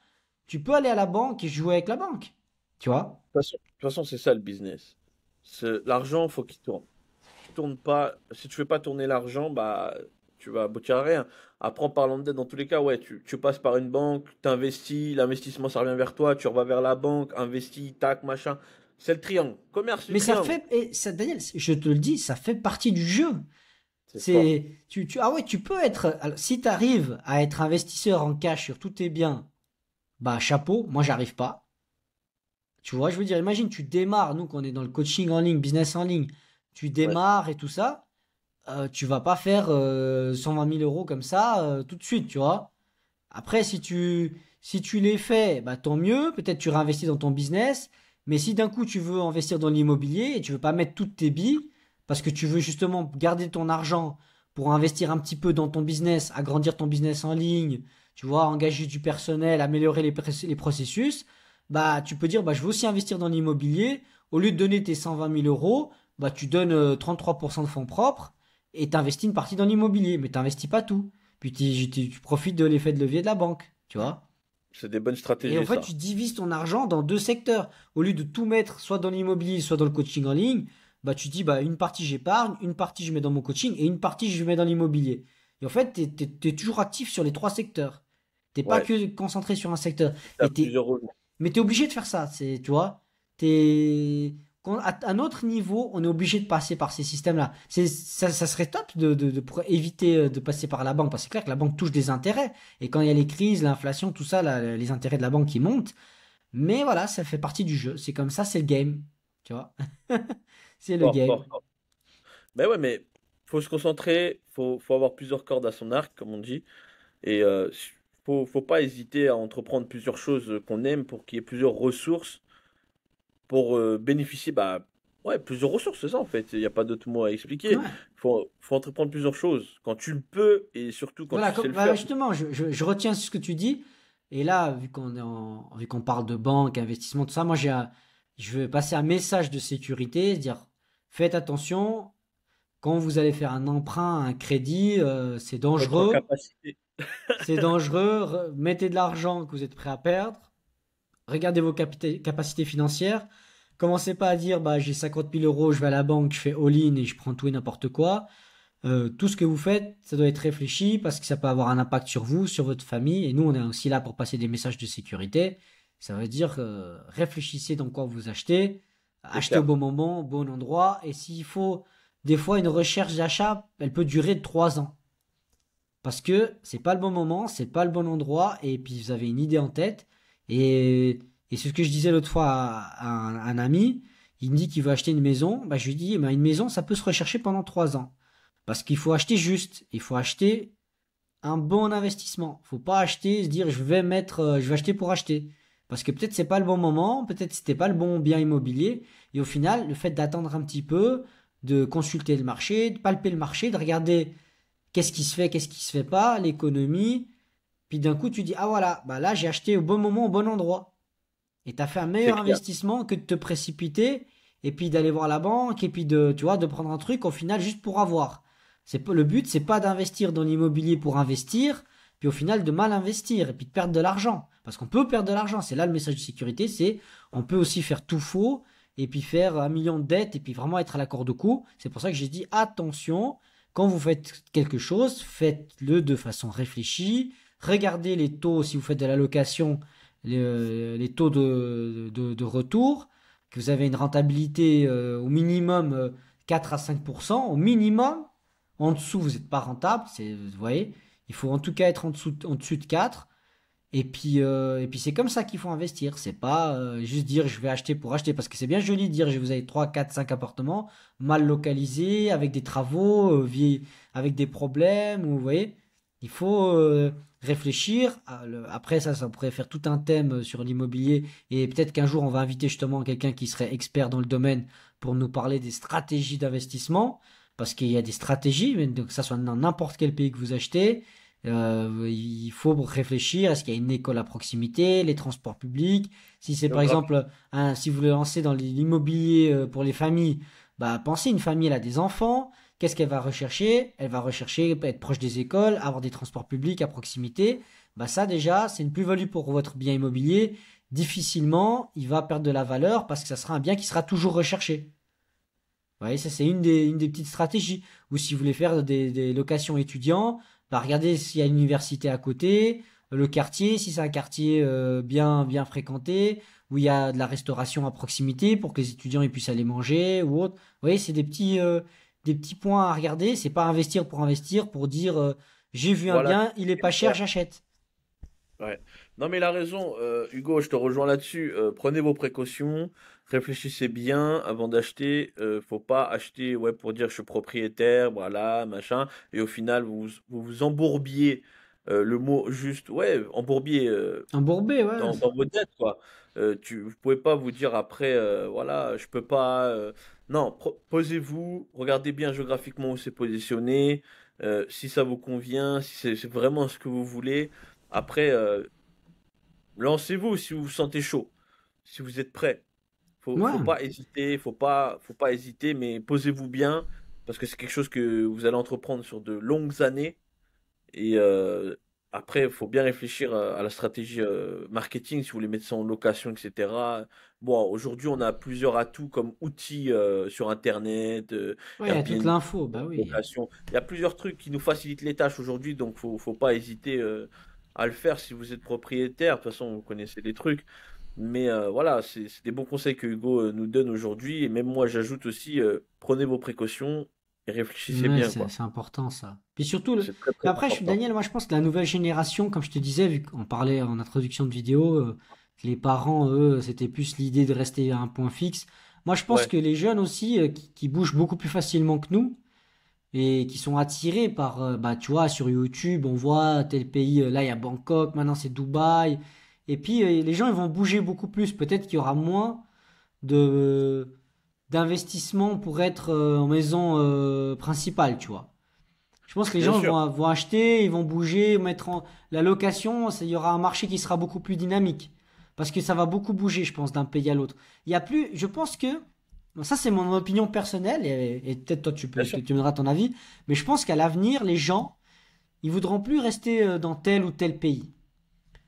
Speaker 1: tu peux aller à la banque et jouer avec la banque, tu vois.
Speaker 2: De toute façon, c'est ça le business. L'argent, faut qu'il tourne. Si tu tournes pas, si tu fais pas tourner l'argent, bah, tu vas aboutir à rien. Après, en parlant de dette, dans tous les cas, ouais, tu passes par une banque, tu investis, l'investissement, ça revient vers toi, tu revas vers la banque, investis, tac, machin. C'est le triangle. Commerce du
Speaker 1: Mais ça
Speaker 2: triangle.
Speaker 1: fait, et ça, Daniel, je te le dis, ça fait partie du jeu.
Speaker 2: C'est fort.
Speaker 1: Ah ouais, tu peux être, alors, si tu arrives à être investisseur en cash sur tous tes biens, bah chapeau, moi j'arrive pas. Tu vois, je veux dire, imagine, tu démarres, nous qu'on est dans le coaching en ligne, business en ligne, tu
Speaker 2: Ouais.
Speaker 1: démarres et tout ça, tu vas pas faire 120 000 euros comme ça tout de suite, tu vois. Après, si tu les fais, bah tant mieux, peut-être tu réinvestis dans ton business, mais si d'un coup tu veux investir dans l'immobilier et tu veux pas mettre toutes tes billes, parce que tu veux justement garder ton argent pour investir un petit peu dans ton business, agrandir ton business en ligne, tu vois, engager du personnel, améliorer les processus, bah tu peux dire, bah je veux aussi investir dans l'immobilier, au lieu de donner tes 120 000 euros, bah tu donnes 33% de fonds propres et tu investis une partie dans l'immobilier, mais tu n'investis pas tout. Puis tu profites de l'effet de levier de la banque, tu vois.
Speaker 2: C'est des bonnes
Speaker 1: Et en
Speaker 2: stratégies,
Speaker 1: fait,
Speaker 2: ça.
Speaker 1: tu divises ton argent dans deux secteurs. Au lieu de tout mettre soit dans l'immobilier, soit dans le coaching en ligne, bah tu dis bah une partie j'épargne, une partie je mets dans mon coaching et une partie je mets dans l'immobilier. Et en fait, t'es toujours actif sur les trois secteurs. T'es pas
Speaker 2: Ouais,
Speaker 1: que concentré sur un secteur.
Speaker 2: tu as
Speaker 1: Et
Speaker 2: plusieurs revenus.
Speaker 1: mais t'es obligé de faire ça, tu vois. T'es, à un autre niveau, on est obligé de passer par ces systèmes-là. Ça serait top pour éviter de passer par la banque, parce que c'est clair que la banque touche des intérêts. Et quand il y a les crises, l'inflation, tout ça, les intérêts de la banque qui montent. Mais voilà, ça fait partie du jeu. C'est comme ça, c'est le game. Tu vois. C'est le
Speaker 2: Fort,
Speaker 1: game.
Speaker 2: fort, fort. Mais ouais, mais faut se concentrer, faut avoir plusieurs cordes à son arc, comme on dit. Et faut pas hésiter à entreprendre plusieurs choses qu'on aime pour qu'il y ait plusieurs ressources pour bénéficier, bah, ouais, plusieurs ressources, c'est ça en fait. Il n'y a pas d'autre mot à expliquer.
Speaker 1: Ouais.
Speaker 2: Faut entreprendre plusieurs choses quand tu le peux et surtout quand
Speaker 1: Voilà,
Speaker 2: tu sais le
Speaker 1: bah,
Speaker 2: faire.
Speaker 1: justement, je retiens ce que tu dis. Et là, vu qu'on parle de banque, investissement, tout ça, je vais passer un message de sécurité, dire, faites attention, quand vous allez faire un emprunt, un crédit,
Speaker 2: Faut être en capacité.
Speaker 1: c'est dangereux, mettez de l'argent que vous êtes prêt à perdre, regardez vos capacités financières, commencez pas à dire, bah, j'ai 50 000 euros, je vais à la banque, je fais all-in et je prends tout et n'importe quoi. Tout ce que vous faites, ça doit être réfléchi parce que ça peut avoir un impact sur vous, sur votre famille. Et nous, on est aussi là pour passer des messages de sécurité. Ça veut dire réfléchissez dans quoi vous achetez,
Speaker 2: C'est
Speaker 1: achetez au
Speaker 2: clair.
Speaker 1: bon moment, au bon endroit. Et s'il faut, des fois, une recherche d'achat, elle peut durer 3 ans. Parce que c'est pas le bon moment, c'est pas le bon endroit, et puis vous avez une idée en tête. Et, et c'est ce que je disais l'autre fois à un ami. Il me dit qu'il veut acheter une maison. Bah, je lui dis, bah, une maison, ça peut se rechercher pendant 3 ans. Parce qu'il faut acheter juste. Il faut acheter un bon investissement. Faut pas acheter et se dire je vais acheter pour acheter. Parce que peut-être c'est pas le bon moment, peut-être c'était pas le bon bien immobilier. Et au final, le fait d'attendre un petit peu, de consulter le marché, de palper le marché, de regarder qu'est-ce qui se fait, qu'est-ce qui se fait pas, l'économie. Puis d'un coup, tu dis, ah voilà, bah là, j'ai acheté au bon moment, au bon endroit. Et tu as fait un
Speaker 2: C'est
Speaker 1: meilleur
Speaker 2: clair.
Speaker 1: investissement que de te précipiter et puis d'aller voir la banque et puis tu vois, de prendre un truc au final juste pour avoir. Le but, c'est pas d'investir dans l'immobilier pour investir, puis au final de mal investir et puis de perdre de l'argent. Parce qu'on peut perdre de l'argent. C'est là le message de sécurité, c'est on peut aussi faire tout faux et puis faire 1 million de dettes et puis vraiment être à la corde au cou. C'est pour ça que j'ai dit attention, quand vous faites quelque chose, faites-le de façon réfléchie. Regardez les taux si vous faites de la location, les taux de retour, que vous avez une rentabilité au minimum 4 à 5%, au minimum. En dessous, vous n'êtes pas rentable, vous voyez. Il faut en tout cas être en dessus de 4. Et puis c'est comme ça qu'il faut investir. C'est pas juste dire je vais acheter pour acheter. Parce que c'est bien joli de dire vous avez 3 4 5 appartements mal localisés, avec des travaux, avec des problèmes. Vous voyez, il faut réfléchir. Après ça, ça pourrait faire tout un thème sur l'immobilier. Et peut-être qu'un jour, on va inviter justement quelqu'un qui serait expert dans le domaine pour nous parler des stratégies d'investissement. Parce qu'il y a des stratégies, mais que ça soit dans n'importe quel pays que vous achetez. Il faut réfléchir, est-ce qu'il y a une école à proximité, les transports publics, si c'est par
Speaker 2: Géographie.
Speaker 1: exemple, si vous voulez lancer dans l'immobilier pour les familles, bah pensez une famille, elle a des enfants, qu'est-ce qu'elle va rechercher? Elle va rechercher être proche des écoles, avoir des transports publics à proximité. Bah ça déjà, c'est une plus-value pour votre bien immobilier. Difficilement, il va perdre de la valeur parce que ça sera un bien qui sera toujours recherché. Vous voyez, ça c'est une des petites stratégies. Ou si vous voulez faire des locations étudiants, bah regardez s'il y a une université à côté, le quartier, si c'est un quartier bien fréquenté, où il y a de la restauration à proximité pour que les étudiants ils puissent aller manger ou autre. Vous voyez, c'est des petits points à regarder. C'est pas investir pour dire j'ai vu un
Speaker 2: Voilà.
Speaker 1: bien, il est pas cher, j'achète.
Speaker 2: Ouais. Non, mais il a raison, Hugo, je te rejoins là-dessus. Prenez vos précautions, réfléchissez bien avant d'acheter. Faut pas acheter ouais, pour dire je suis propriétaire, voilà, machin. Et au final, vous embourbiez, le mot juste, ouais, embourbiez
Speaker 1: Embourbé, ouais.
Speaker 2: dans vos dettes, quoi. Vous pouvez pas vous dire après, voilà, je peux pas. Non, posez-vous, regardez bien géographiquement où c'est positionné, si ça vous convient, si c'est vraiment ce que vous voulez. Après, lancez-vous si vous vous sentez chaud, si vous êtes prêt. Faut
Speaker 1: Ouais,
Speaker 2: pas hésiter, faut pas hésiter, mais posez-vous bien, parce que c'est quelque chose que vous allez entreprendre sur de longues années. Et après, il faut bien réfléchir à la stratégie marketing, si vous voulez mettre ça en location, etc. Bon, aujourd'hui, on a plusieurs atouts comme outils sur Internet,
Speaker 1: ouais, il y a toute
Speaker 2: Airbnb,
Speaker 1: l'info, bah oui.
Speaker 2: location. Il y a plusieurs trucs qui nous facilitent les tâches aujourd'hui, donc faut pas hésiter à le faire si vous êtes propriétaire. De toute façon, vous connaissez les trucs. Mais voilà, c'est des bons conseils que Hugo nous donne aujourd'hui. Et même moi, j'ajoute aussi, prenez vos précautions et réfléchissez
Speaker 1: Ouais,
Speaker 2: bien,
Speaker 1: c'est
Speaker 2: quoi.
Speaker 1: c'est important ça. Puis surtout,
Speaker 2: C'est très
Speaker 1: mais
Speaker 2: très
Speaker 1: après,
Speaker 2: important.
Speaker 1: Daniel, moi je pense que la nouvelle génération, comme je te disais, vu qu'on parlait en introduction de vidéo, que les parents, eux, c'était plus l'idée de rester à un point fixe. Moi je pense
Speaker 2: Ouais,
Speaker 1: que les jeunes aussi, qui bougent beaucoup plus facilement que nous, et qui sont attirés par, bah tu vois, sur YouTube, on voit tel pays, là il y a Bangkok, maintenant c'est Dubaï, et puis les gens ils vont bouger beaucoup plus. Peut-être qu'il y aura moins de d'investissement pour être en maison principale, tu vois. Je pense que les
Speaker 2: bien
Speaker 1: gens
Speaker 2: sûr.
Speaker 1: vont acheter, ils vont bouger, mettre en la location, il y aura un marché qui sera beaucoup plus dynamique. Parce que ça va beaucoup bouger, je pense, d'un pays à l'autre. Il y a plus, je pense que, bon, ça c'est mon opinion personnelle, et peut-être toi
Speaker 2: Bien sûr.
Speaker 1: tu me donneras ton avis, mais je pense qu'à l'avenir, les gens, ils voudront plus rester dans tel ou tel pays.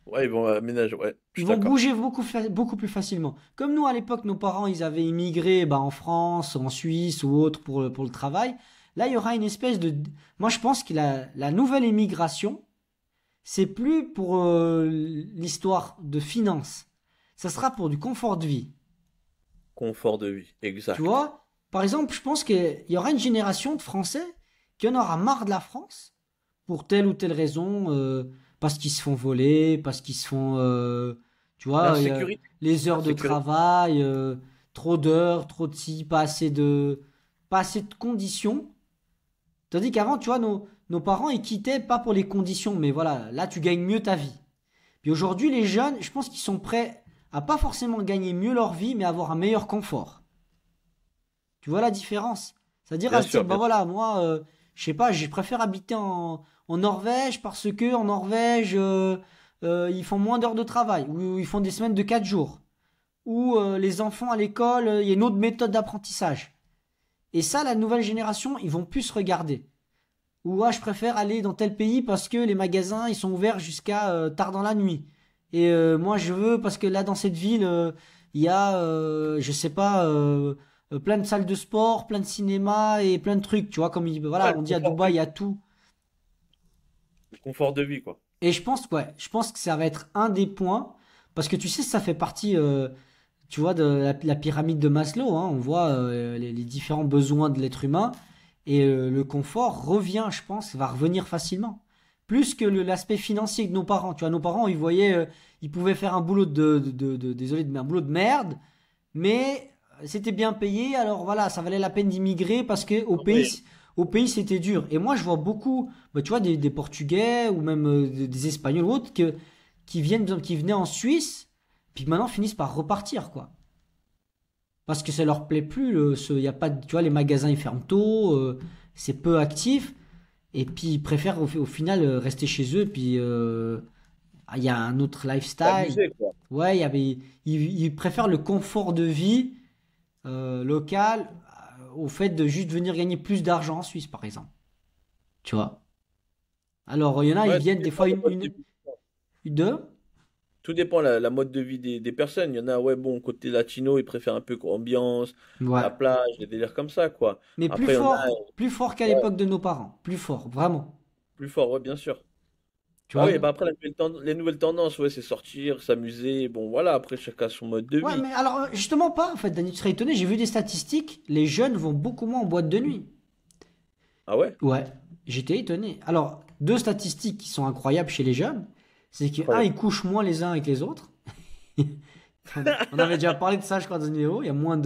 Speaker 2: Ouais, ils vont aménager, ouais, je
Speaker 1: Ils
Speaker 2: suis
Speaker 1: vont
Speaker 2: d'accord.
Speaker 1: bouger beaucoup plus facilement. Comme nous, à l'époque, nos parents, ils avaient immigré bah, en France, en Suisse ou autre pour le travail. Là, il y aura une espèce de... Moi, je pense que la nouvelle immigration, c'est plus pour l'histoire de finances. Ça sera pour du confort de vie.
Speaker 2: Confort de vie,
Speaker 1: Tu
Speaker 2: exact.
Speaker 1: vois? Par exemple, je pense qu'il y aura une génération de Français qui en aura marre de la France pour telle ou telle raison, parce qu'ils se font voler, parce qu'ils se font, tu vois,
Speaker 2: L'insécurité,
Speaker 1: les heures de
Speaker 2: l'insécurité.
Speaker 1: travail, trop d'heures, trop de ci, pas assez de conditions. Tandis qu'avant, tu vois, nos parents, ils quittaient pas pour les conditions, mais voilà, là, tu gagnes mieux ta vie. Puis aujourd'hui, les jeunes, je pense qu'ils sont prêts à pas forcément gagner mieux leur vie, mais avoir un meilleur confort. Tu vois la différence? C'est-à-dire à se dire, bah
Speaker 2: Bien sûr.
Speaker 1: voilà, moi, je sais pas, je préfère habiter en Norvège parce que en Norvège, ils font moins d'heures de travail, ou ils font des semaines de 4 jours, ou les enfants à l'école, il y a une autre méthode d'apprentissage. Et ça, la nouvelle génération, ils vont plus se regarder. Ou ah, je préfère aller dans tel pays parce que les magasins, ils sont ouverts jusqu'à tard dans la nuit. Et moi, je veux parce que là, dans cette ville, il y a, je sais pas, plein de salles de sport, plein de cinéma et plein de trucs. Tu vois, comme
Speaker 2: Ouais,
Speaker 1: voilà, on dit à Dubaï, il y a tout.
Speaker 2: le confort de vie, quoi.
Speaker 1: Et je pense, ouais, je pense que ça va être un des points parce que tu sais, ça fait partie, tu vois, de la pyramide de Maslow. Hein. On voit les différents besoins de l'être humain et le confort revient, je pense, va revenir facilement. Plus que l'aspect financier de nos parents. Tu vois, nos parents, ils voyaient, ils pouvaient faire un boulot désolé, un boulot de merde, mais c'était bien payé. Alors voilà, ça valait la peine d'immigrer parce que
Speaker 2: Oui.
Speaker 1: au pays, c'était dur. Et moi, je vois beaucoup, bah, tu vois, des Portugais ou même des Espagnols ou autres qui viennent, qui venaient en Suisse, puis maintenant finissent par repartir, quoi. Parce que ça leur plaît plus. Y a pas, tu vois, les magasins ils ferment tôt, c'est peu actif. Et puis ils préfèrent au final rester chez eux. Puis il y a un autre lifestyle.
Speaker 2: S'amuser, quoi.
Speaker 1: Ouais, ils préfèrent le confort de vie local au fait de juste venir gagner plus d'argent en Suisse, par exemple. Tu vois. Alors il y en a, ils
Speaker 2: Ouais, tout
Speaker 1: viennent des
Speaker 2: dépend
Speaker 1: fois
Speaker 2: de la mode de vie.
Speaker 1: une deux.
Speaker 2: Tout dépend la mode de vie des personnes. Il y en a, ouais, bon, côté latino, ils préfèrent un peu ambiance,
Speaker 1: Ouais.
Speaker 2: la plage, des délires comme ça, quoi.
Speaker 1: Mais
Speaker 2: Après, il y en a,
Speaker 1: plus fort qu'à
Speaker 2: ouais,
Speaker 1: l'époque de nos parents. Plus fort, vraiment.
Speaker 2: plus fort, ouais, bien sûr.
Speaker 1: Tu
Speaker 2: Bah
Speaker 1: vois.
Speaker 2: oui, bah après, les nouvelles tendances, ouais, c'est sortir, s'amuser. Bon, voilà, après, chacun a son mode de
Speaker 1: Ouais,
Speaker 2: vie.
Speaker 1: mais alors justement pas, en fait, Dani, tu serais étonné, j'ai vu des statistiques, les jeunes vont beaucoup moins en boîte de nuit.
Speaker 2: Ah ouais?
Speaker 1: Ouais, j'étais étonné. Alors, deux statistiques qui sont incroyables chez les jeunes, c'est que, un,
Speaker 2: Incroyable.
Speaker 1: ils couchent moins les uns avec les autres. On avait déjà parlé de ça, je crois, dans une vidéo, il y a moins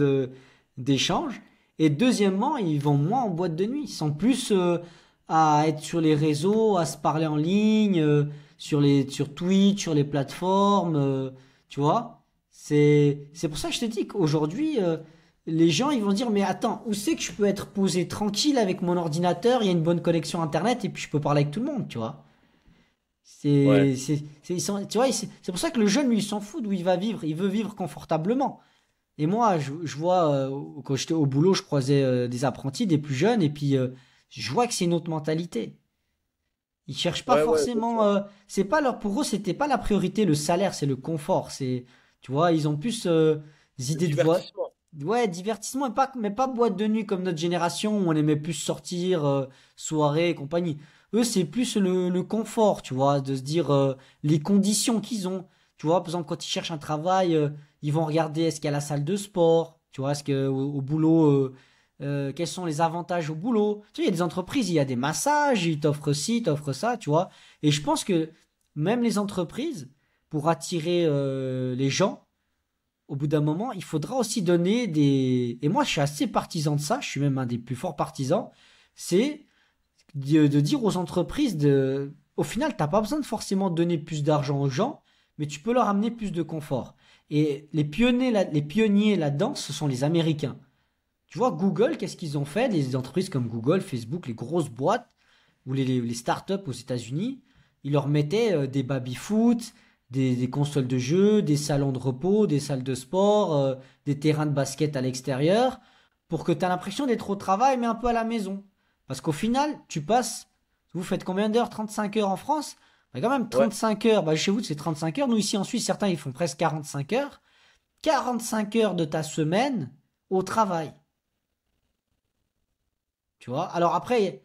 Speaker 1: d'échanges. Et deuxièmement, ils vont moins en boîte de nuit. Ils sont plus à être sur les réseaux, à se parler en ligne, sur Twitch, sur les plateformes, tu vois. C'est pour ça que je te dis qu'aujourd'hui, les gens, ils vont dire, mais attends, où c'est que je peux être posé tranquille avec mon ordinateur, il y a une bonne connexion Internet et puis je peux parler avec tout le monde, tu vois.
Speaker 2: Ouais.
Speaker 1: Tu vois, c'est pour ça que le jeune, lui, il s'en fout d'où il va vivre. Il veut vivre confortablement. Et moi, je vois, quand j'étais au boulot, je croisais des apprentis, des plus jeunes, et puis je vois que c'est une autre mentalité. Ils cherchent pas
Speaker 2: Ouais, ouais, bien
Speaker 1: forcément.
Speaker 2: sûr.
Speaker 1: C'est pas leur, pour eux, c'était pas la priorité, le salaire, c'est le confort. C'est, tu vois, ils ont plus des
Speaker 2: Le
Speaker 1: idées de voix.
Speaker 2: divertissement.
Speaker 1: Ouais, divertissement, mais pas boîte de nuit comme notre génération où on aimait plus sortir, soirée et compagnie. Eux, c'est plus le confort, tu vois, de se dire les conditions qu'ils ont. Tu vois, par exemple, quand ils cherchent un travail, ils vont regarder est-ce qu'il y a la salle de sport, tu vois, est-ce que au boulot, quels sont les avantages au boulot. Tu sais, il y a des entreprises, il y a des massages, ils t'offrent ci, ils t'offrent ça, tu vois. Et je pense que même les entreprises, pour attirer les gens, au bout d'un moment, il faudra aussi donner des... Et moi, je suis assez partisan de ça, je suis même un des plus forts partisans, c'est de dire aux entreprises de... Au final, t'as pas besoin de forcément donner plus d'argent aux gens, mais tu peux leur amener plus de confort. Et les pionniers là-dedans, ce sont les Américains. Tu vois, Google, qu'est-ce qu'ils ont fait? Les entreprises comme Google, Facebook, les grosses boîtes, ou les startups aux États-Unis, ils leur mettaient des baby-foot, des consoles de jeux, des salons de repos, des salles de sport, des terrains de basket à l'extérieur, pour que tu as l'impression d'être au travail, mais un peu à la maison. Parce qu'au final, tu passes, vous faites combien d'heures? 35 heures en France? Bah, quand même,
Speaker 2: Ouais.
Speaker 1: 35 heures, bah, chez vous c'est 35 heures, nous ici en Suisse, certains ils font presque 45 heures. 45 heures de ta semaine au travail. Tu vois? Alors après,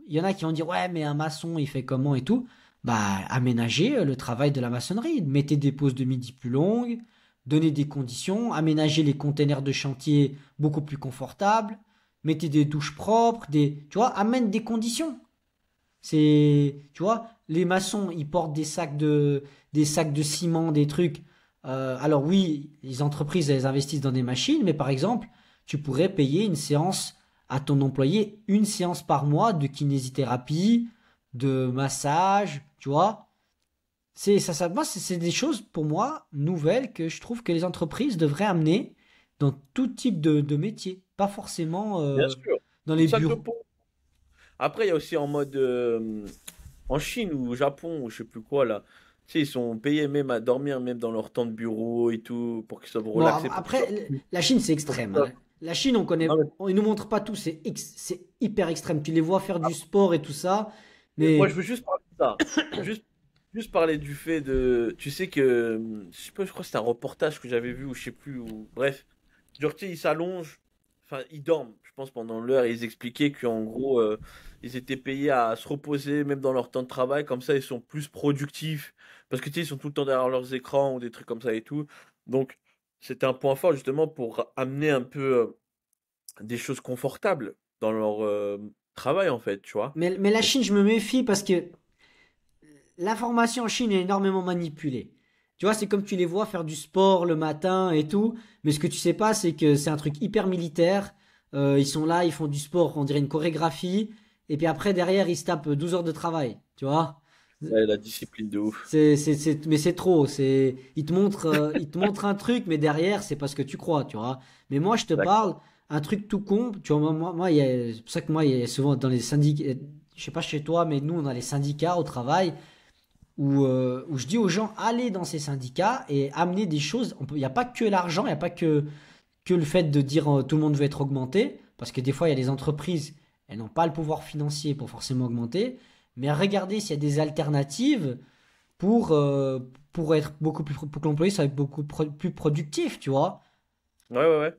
Speaker 1: il y en a qui vont dire ouais, mais un maçon, il fait comment et tout. Bah, aménager le travail de la maçonnerie. Mettez des pauses de midi plus longues, donnez des conditions, aménager les containers de chantier beaucoup plus confortables, mettez des douches propres, tu vois, amène des conditions. Tu vois, les maçons, ils portent des sacs de ciment, des trucs. Alors oui, les entreprises, elles investissent dans des machines, mais par exemple, tu pourrais payer une séance à ton employé, une séance par mois de kinésithérapie, de massage, tu vois. Moi, c'est des choses pour moi nouvelles que je trouve que les entreprises devraient amener dans tout type de métier, pas forcément
Speaker 2: Bien sûr.
Speaker 1: dans
Speaker 2: Une
Speaker 1: les
Speaker 2: salle de
Speaker 1: bureaux.
Speaker 2: pont. Après, il y a aussi en mode en Chine ou au Japon ou je sais plus quoi là. Tu sais, ils sont payés même à dormir même dans leur temps de bureau et tout pour qu'ils soient
Speaker 1: Bon,
Speaker 2: relaxés
Speaker 1: après, la Chine, c'est extrême, hein. La Chine, on connaît,
Speaker 2: Non, mais
Speaker 1: ils nous montrent pas tout, c'est hyper extrême. Tu les vois faire du sport et tout ça,
Speaker 2: moi,
Speaker 1: mais
Speaker 2: je veux juste parler de ça. Juste, juste parler du fait de. Tu sais que. Je sais pas, je crois que c'était un reportage que j'avais vu ou je sais plus. Ou... Bref. Genre, tu sais, ils s'allongent. Enfin, ils dorment, je pense, pendant l'heure. Et ils expliquaient qu'en gros, ils étaient payés à se reposer, même dans leur temps de travail. Comme ça, ils sont plus productifs. Parce que, tu sais, ils sont tout le temps derrière leurs écrans ou des trucs comme ça et tout. Donc, c'était un point fort, justement, pour amener un peu des choses confortables dans leur travail, en fait, tu vois.
Speaker 1: mais la Chine, je me méfie parce que l'information en Chine est énormément manipulée. Tu vois, c'est comme tu les vois faire du sport le matin et tout, mais ce que tu sais pas, c'est que c'est un truc hyper militaire. Ils sont là, ils font du sport, on dirait une chorégraphie, et puis après, derrière, ils se tapent 12 heures de travail, tu vois.
Speaker 2: Ouais, la discipline de ouf.
Speaker 1: Mais c'est trop. Il te montre un truc, mais derrière, c'est parce que tu crois, tu vois. Mais moi, je te
Speaker 2: D'accord.
Speaker 1: parle un truc tout con. Tu vois, c'est pour ça que moi, il y a souvent dans les syndicats, je sais pas chez toi, mais nous, on a les syndicats au travail où je dis aux gens, allez dans ces syndicats et amenez des choses. Il n'y a pas que l'argent, il n'y a pas que le fait de dire tout le monde veut être augmenté, parce que des fois, il y a des entreprises, elles n'ont pas le pouvoir financier pour forcément augmenter. Mais regardez s'il y a des alternatives pour, euh, pour être beaucoup plus, pour que l'employé soit plus productif, tu vois.
Speaker 2: Ouais, ouais, ouais.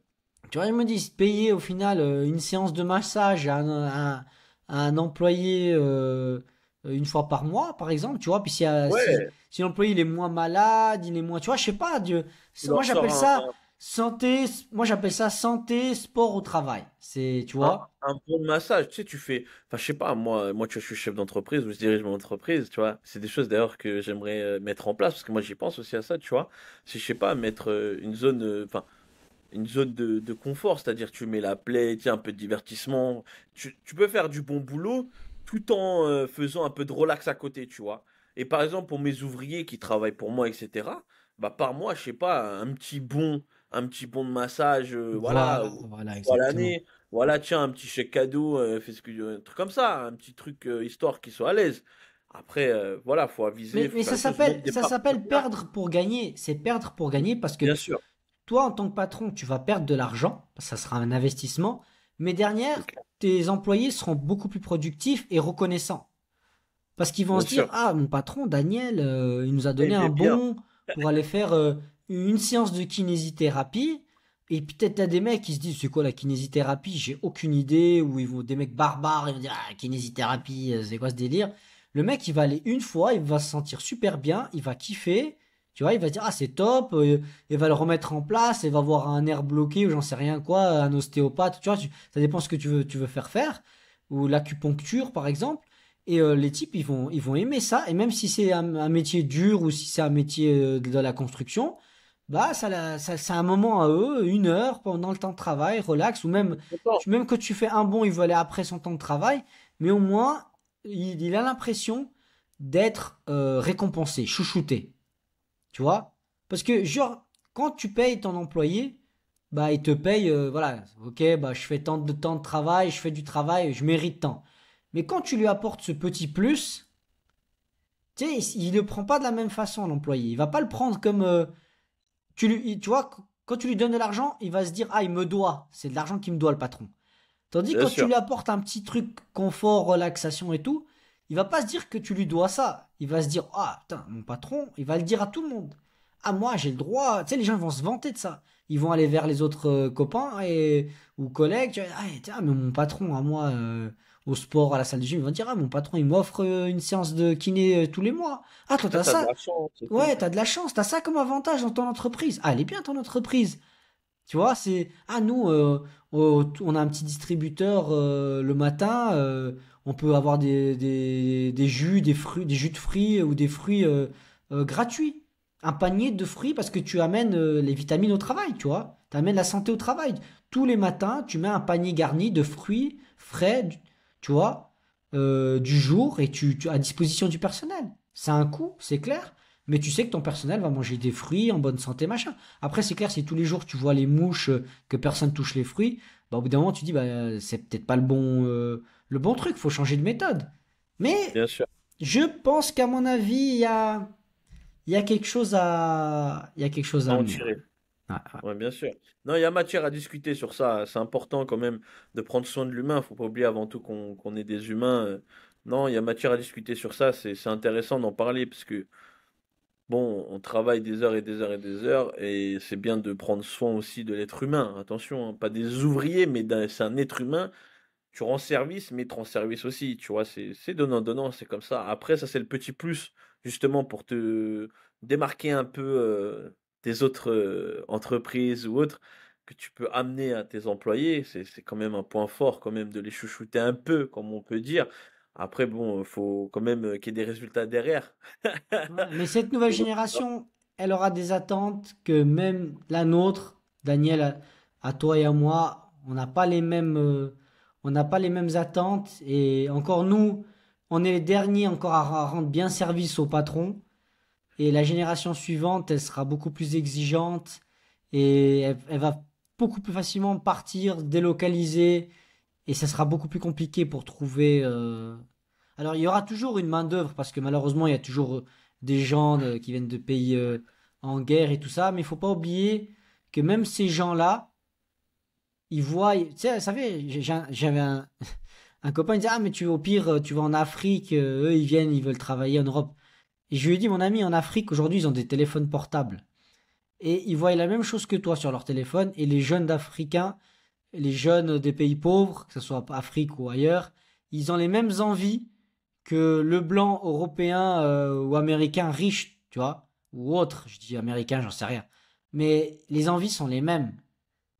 Speaker 1: Tu vois, ils me disent payer au final une séance de massage à un employé une fois par mois, par exemple, tu vois. Puis
Speaker 2: Ouais,
Speaker 1: si l'employé il est moins malade, il est moins, tu vois, je sais pas,
Speaker 2: tu
Speaker 1: moi
Speaker 2: leur sors
Speaker 1: j'appelle ça santé, sport au travail. C'est, tu vois.
Speaker 2: un bon massage. Tu sais, tu fais. Enfin, je sais pas, moi, tu vois, je suis chef d'entreprise ou je dirige mon entreprise, tu vois. C'est des choses d'ailleurs que j'aimerais mettre en place parce que moi, j'y pense aussi à ça, tu vois. Si je sais pas, mettre une zone. Enfin, une zone de confort, c'est-à-dire tu mets la play, tu sais, un peu de divertissement. Tu peux faire du bon boulot tout en faisant un peu de relax à côté, tu vois. Et par exemple, pour mes ouvriers qui travaillent pour moi, etc., bah par mois, je sais pas, un petit bon de massage, voilà,
Speaker 1: Voilà,
Speaker 2: pour
Speaker 1: exactement.
Speaker 2: l'année. Voilà, tiens, un petit chèque cadeau, fais ce que, un truc comme ça, un petit truc histoire qu'ils soient à l'aise. Après, voilà, faut aviser, faut
Speaker 1: Mais
Speaker 2: faire les choses. Même des
Speaker 1: ça s'appelle
Speaker 2: partenariats,
Speaker 1: perdre pour gagner. C'est perdre pour gagner parce que
Speaker 2: bien sûr.
Speaker 1: toi, en tant que patron, tu vas perdre de l'argent, ça sera un investissement, mais derrière,
Speaker 2: c'est clair.
Speaker 1: tes employés seront beaucoup plus productifs et reconnaissants. Parce qu'ils vont
Speaker 2: Bien
Speaker 1: se dire,
Speaker 2: sûr.
Speaker 1: ah, mon patron, Daniel, il nous a
Speaker 2: Et
Speaker 1: donné
Speaker 2: il
Speaker 1: un
Speaker 2: est bien.
Speaker 1: bon pour aller faire une séance de kinésithérapie. Et peut-être t'as des mecs qui se disent, c'est quoi la kinésithérapie? J'ai aucune idée. Ou ils vont, des mecs barbares, ils vont dire, ah, kinésithérapie, c'est quoi ce délire? Le mec, il va aller une fois, il va se sentir super bien, il va kiffer. Tu vois, il va se dire, ah, c'est top, il va le remettre en place, il va avoir un nerf bloqué ou j'en sais rien quoi, un ostéopathe, tu vois, ça dépend ce que tu veux faire. Ou l'acupuncture, par exemple. Et les types, ils vont aimer ça. Et même si c'est un métier dur ou si c'est un métier de la construction, bah, c'est un moment à eux, 1 heure pendant le temps de travail, relax. Ou même,
Speaker 2: Content.
Speaker 1: même que tu fais un bon, il veut aller après son temps de travail. Mais au moins, il a l'impression d'être récompensé, chouchouté. Tu vois? Parce que, genre, quand tu payes ton employé, bah, il te paye, voilà, ok, bah, je fais tant de temps de travail, je fais du travail, je mérite tant. Mais quand tu lui apportes ce petit plus, tu sais, il le prend pas de la même façon, l'employé. Il va pas le prendre comme, tu vois, quand tu lui donnes de l'argent, il va se dire, ah, il me doit. C'est de l'argent qu'il me doit, le patron. Tandis que
Speaker 2: Bien
Speaker 1: quand tu
Speaker 2: sûr.
Speaker 1: lui apportes un petit truc confort, relaxation et tout, il va pas se dire que tu lui dois ça. Il va se dire, ah, putain, mon patron, il va le dire à tout le monde. Ah, moi, j'ai le droit. Tu sais, les gens vont se vanter de ça. Ils vont aller vers les autres copains ou collègues. Tu vois, ah, tiens, mais mon patron, à moi, au sport, à la salle de gym, ils vont dire, ah, mon patron, il m'offre une séance de kiné tous les mois. Ah, toi,
Speaker 2: Là,
Speaker 1: t'as
Speaker 2: t'as de
Speaker 1: ça.
Speaker 2: la chance, c'est tout.
Speaker 1: Ouais, t'as de la chance. T'as ça comme avantage dans ton entreprise. Ah, elle est bien, ton entreprise. Tu vois, c'est ah nous on a un petit distributeur le matin, on peut avoir des jus, des fruits, des jus de fruits ou des fruits gratuits. Un panier de fruits parce que tu amènes les vitamines au travail, tu vois. Tu amènes la santé au travail. Tous les matins, tu mets un panier garni de fruits frais, tu vois, du jour et à disposition du personnel. C'est un coût, c'est clair. Mais tu sais que ton personnel va manger des fruits en bonne santé, machin. Après, c'est clair, si tous les jours tu vois les mouches, que personne touche les fruits, bah, au bout d'un moment, tu dis, bah, c'est peut-être pas le bon truc, faut changer de méthode. Mais
Speaker 2: Bien sûr.
Speaker 1: je pense qu'à mon avis, il y a il y a quelque chose
Speaker 2: À
Speaker 1: à
Speaker 2: en
Speaker 1: amener. Ouais.
Speaker 2: tirer.
Speaker 1: Ouais, ouais.
Speaker 2: Ouais, bien sûr. Non, il y a matière à discuter sur ça. C'est important quand même de prendre soin de l'humain. Faut pas oublier avant tout qu'on est des humains. Non, il y a matière à discuter sur ça. C'est intéressant d'en parler parce que, bon, on travaille des heures et des heures et des heures et c'est bien de prendre soin aussi de l'être humain. Attention, hein, pas des ouvriers, mais c'est un être humain. Tu rends service, mais tu rends service aussi. Tu vois, c'est donnant-donnant, c'est comme ça. Après, ça, c'est le petit plus, justement, pour te démarquer un peu des autres entreprises ou autres que tu peux amener à tes employés. C'est quand même un point fort, quand même, de les chouchouter un peu, comme on peut dire. Après, bon, il faut quand même qu'il y ait des résultats derrière.
Speaker 1: Ouais, mais cette nouvelle génération, elle aura des attentes que même la nôtre, Daniel, à toi et à moi, on n'a pas les mêmes attentes. Et encore nous, on est les derniers encore à rendre bien service au patron. Et la génération suivante, elle sera beaucoup plus exigeante et elle va beaucoup plus facilement partir, délocaliser, et ça sera beaucoup plus compliqué pour trouver. Alors, il y aura toujours une main-d'œuvre parce que malheureusement, il y a toujours des gens qui viennent de pays en guerre et tout ça, mais il faut pas oublier que même ces gens-là, ils voient. Tu sais, vous savez, j'avais un copain, il disait, ah, mais au pire, tu vas en Afrique, eux, ils viennent, ils veulent travailler en Europe. Et je lui ai dit, mon ami, en Afrique, aujourd'hui, ils ont des téléphones portables. Et ils voient la même chose que toi sur leur téléphone. Et les jeunes d'Africains, les jeunes des pays pauvres, que ce soit Afrique ou ailleurs, ils ont les mêmes envies que le blanc européen ou américain riche, tu vois, ou autre. Je dis américain, j'en sais rien. Mais les envies sont les mêmes.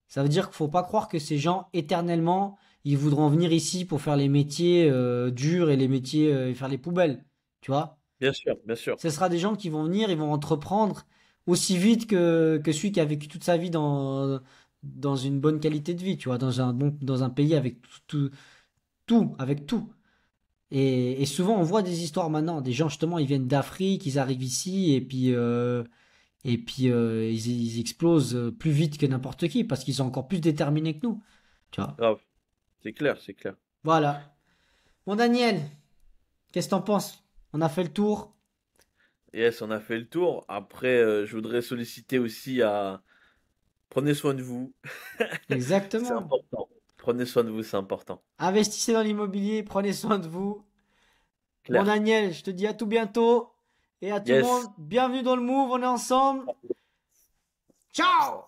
Speaker 1: Ça veut dire qu'il faut pas croire que ces gens, éternellement, ils voudront venir ici pour faire les métiers durs et les métiers et faire les poubelles. Tu vois?
Speaker 2: Bien sûr, bien sûr.
Speaker 1: Ce sera des gens qui vont venir, ils vont entreprendre aussi vite que celui qui a vécu toute sa vie dans une bonne qualité de vie, tu vois, dans un pays avec avec tout. Et souvent, on voit des histoires maintenant, des gens justement, ils viennent d'Afrique, ils arrivent ici et puis ils explosent plus vite que n'importe qui parce qu'ils sont encore plus déterminés que nous, tu vois.
Speaker 2: Grave. C'est clair, c'est clair.
Speaker 1: Voilà. Bon, Daniel, qu'est-ce que t'en penses? On a fait le tour.
Speaker 2: Yes, on a fait le tour. Après, je voudrais solliciter aussi à Prenez soin de vous, c'est
Speaker 1: Exactement.
Speaker 2: important. Prenez soin de vous, c'est important.
Speaker 1: Investissez dans l'immobilier, prenez soin de vous. Bon
Speaker 2: Claire.
Speaker 1: Daniel, je te dis à tout bientôt. Et à tout le
Speaker 2: Yes.
Speaker 1: monde, bienvenue dans le Move, on est ensemble. Ciao!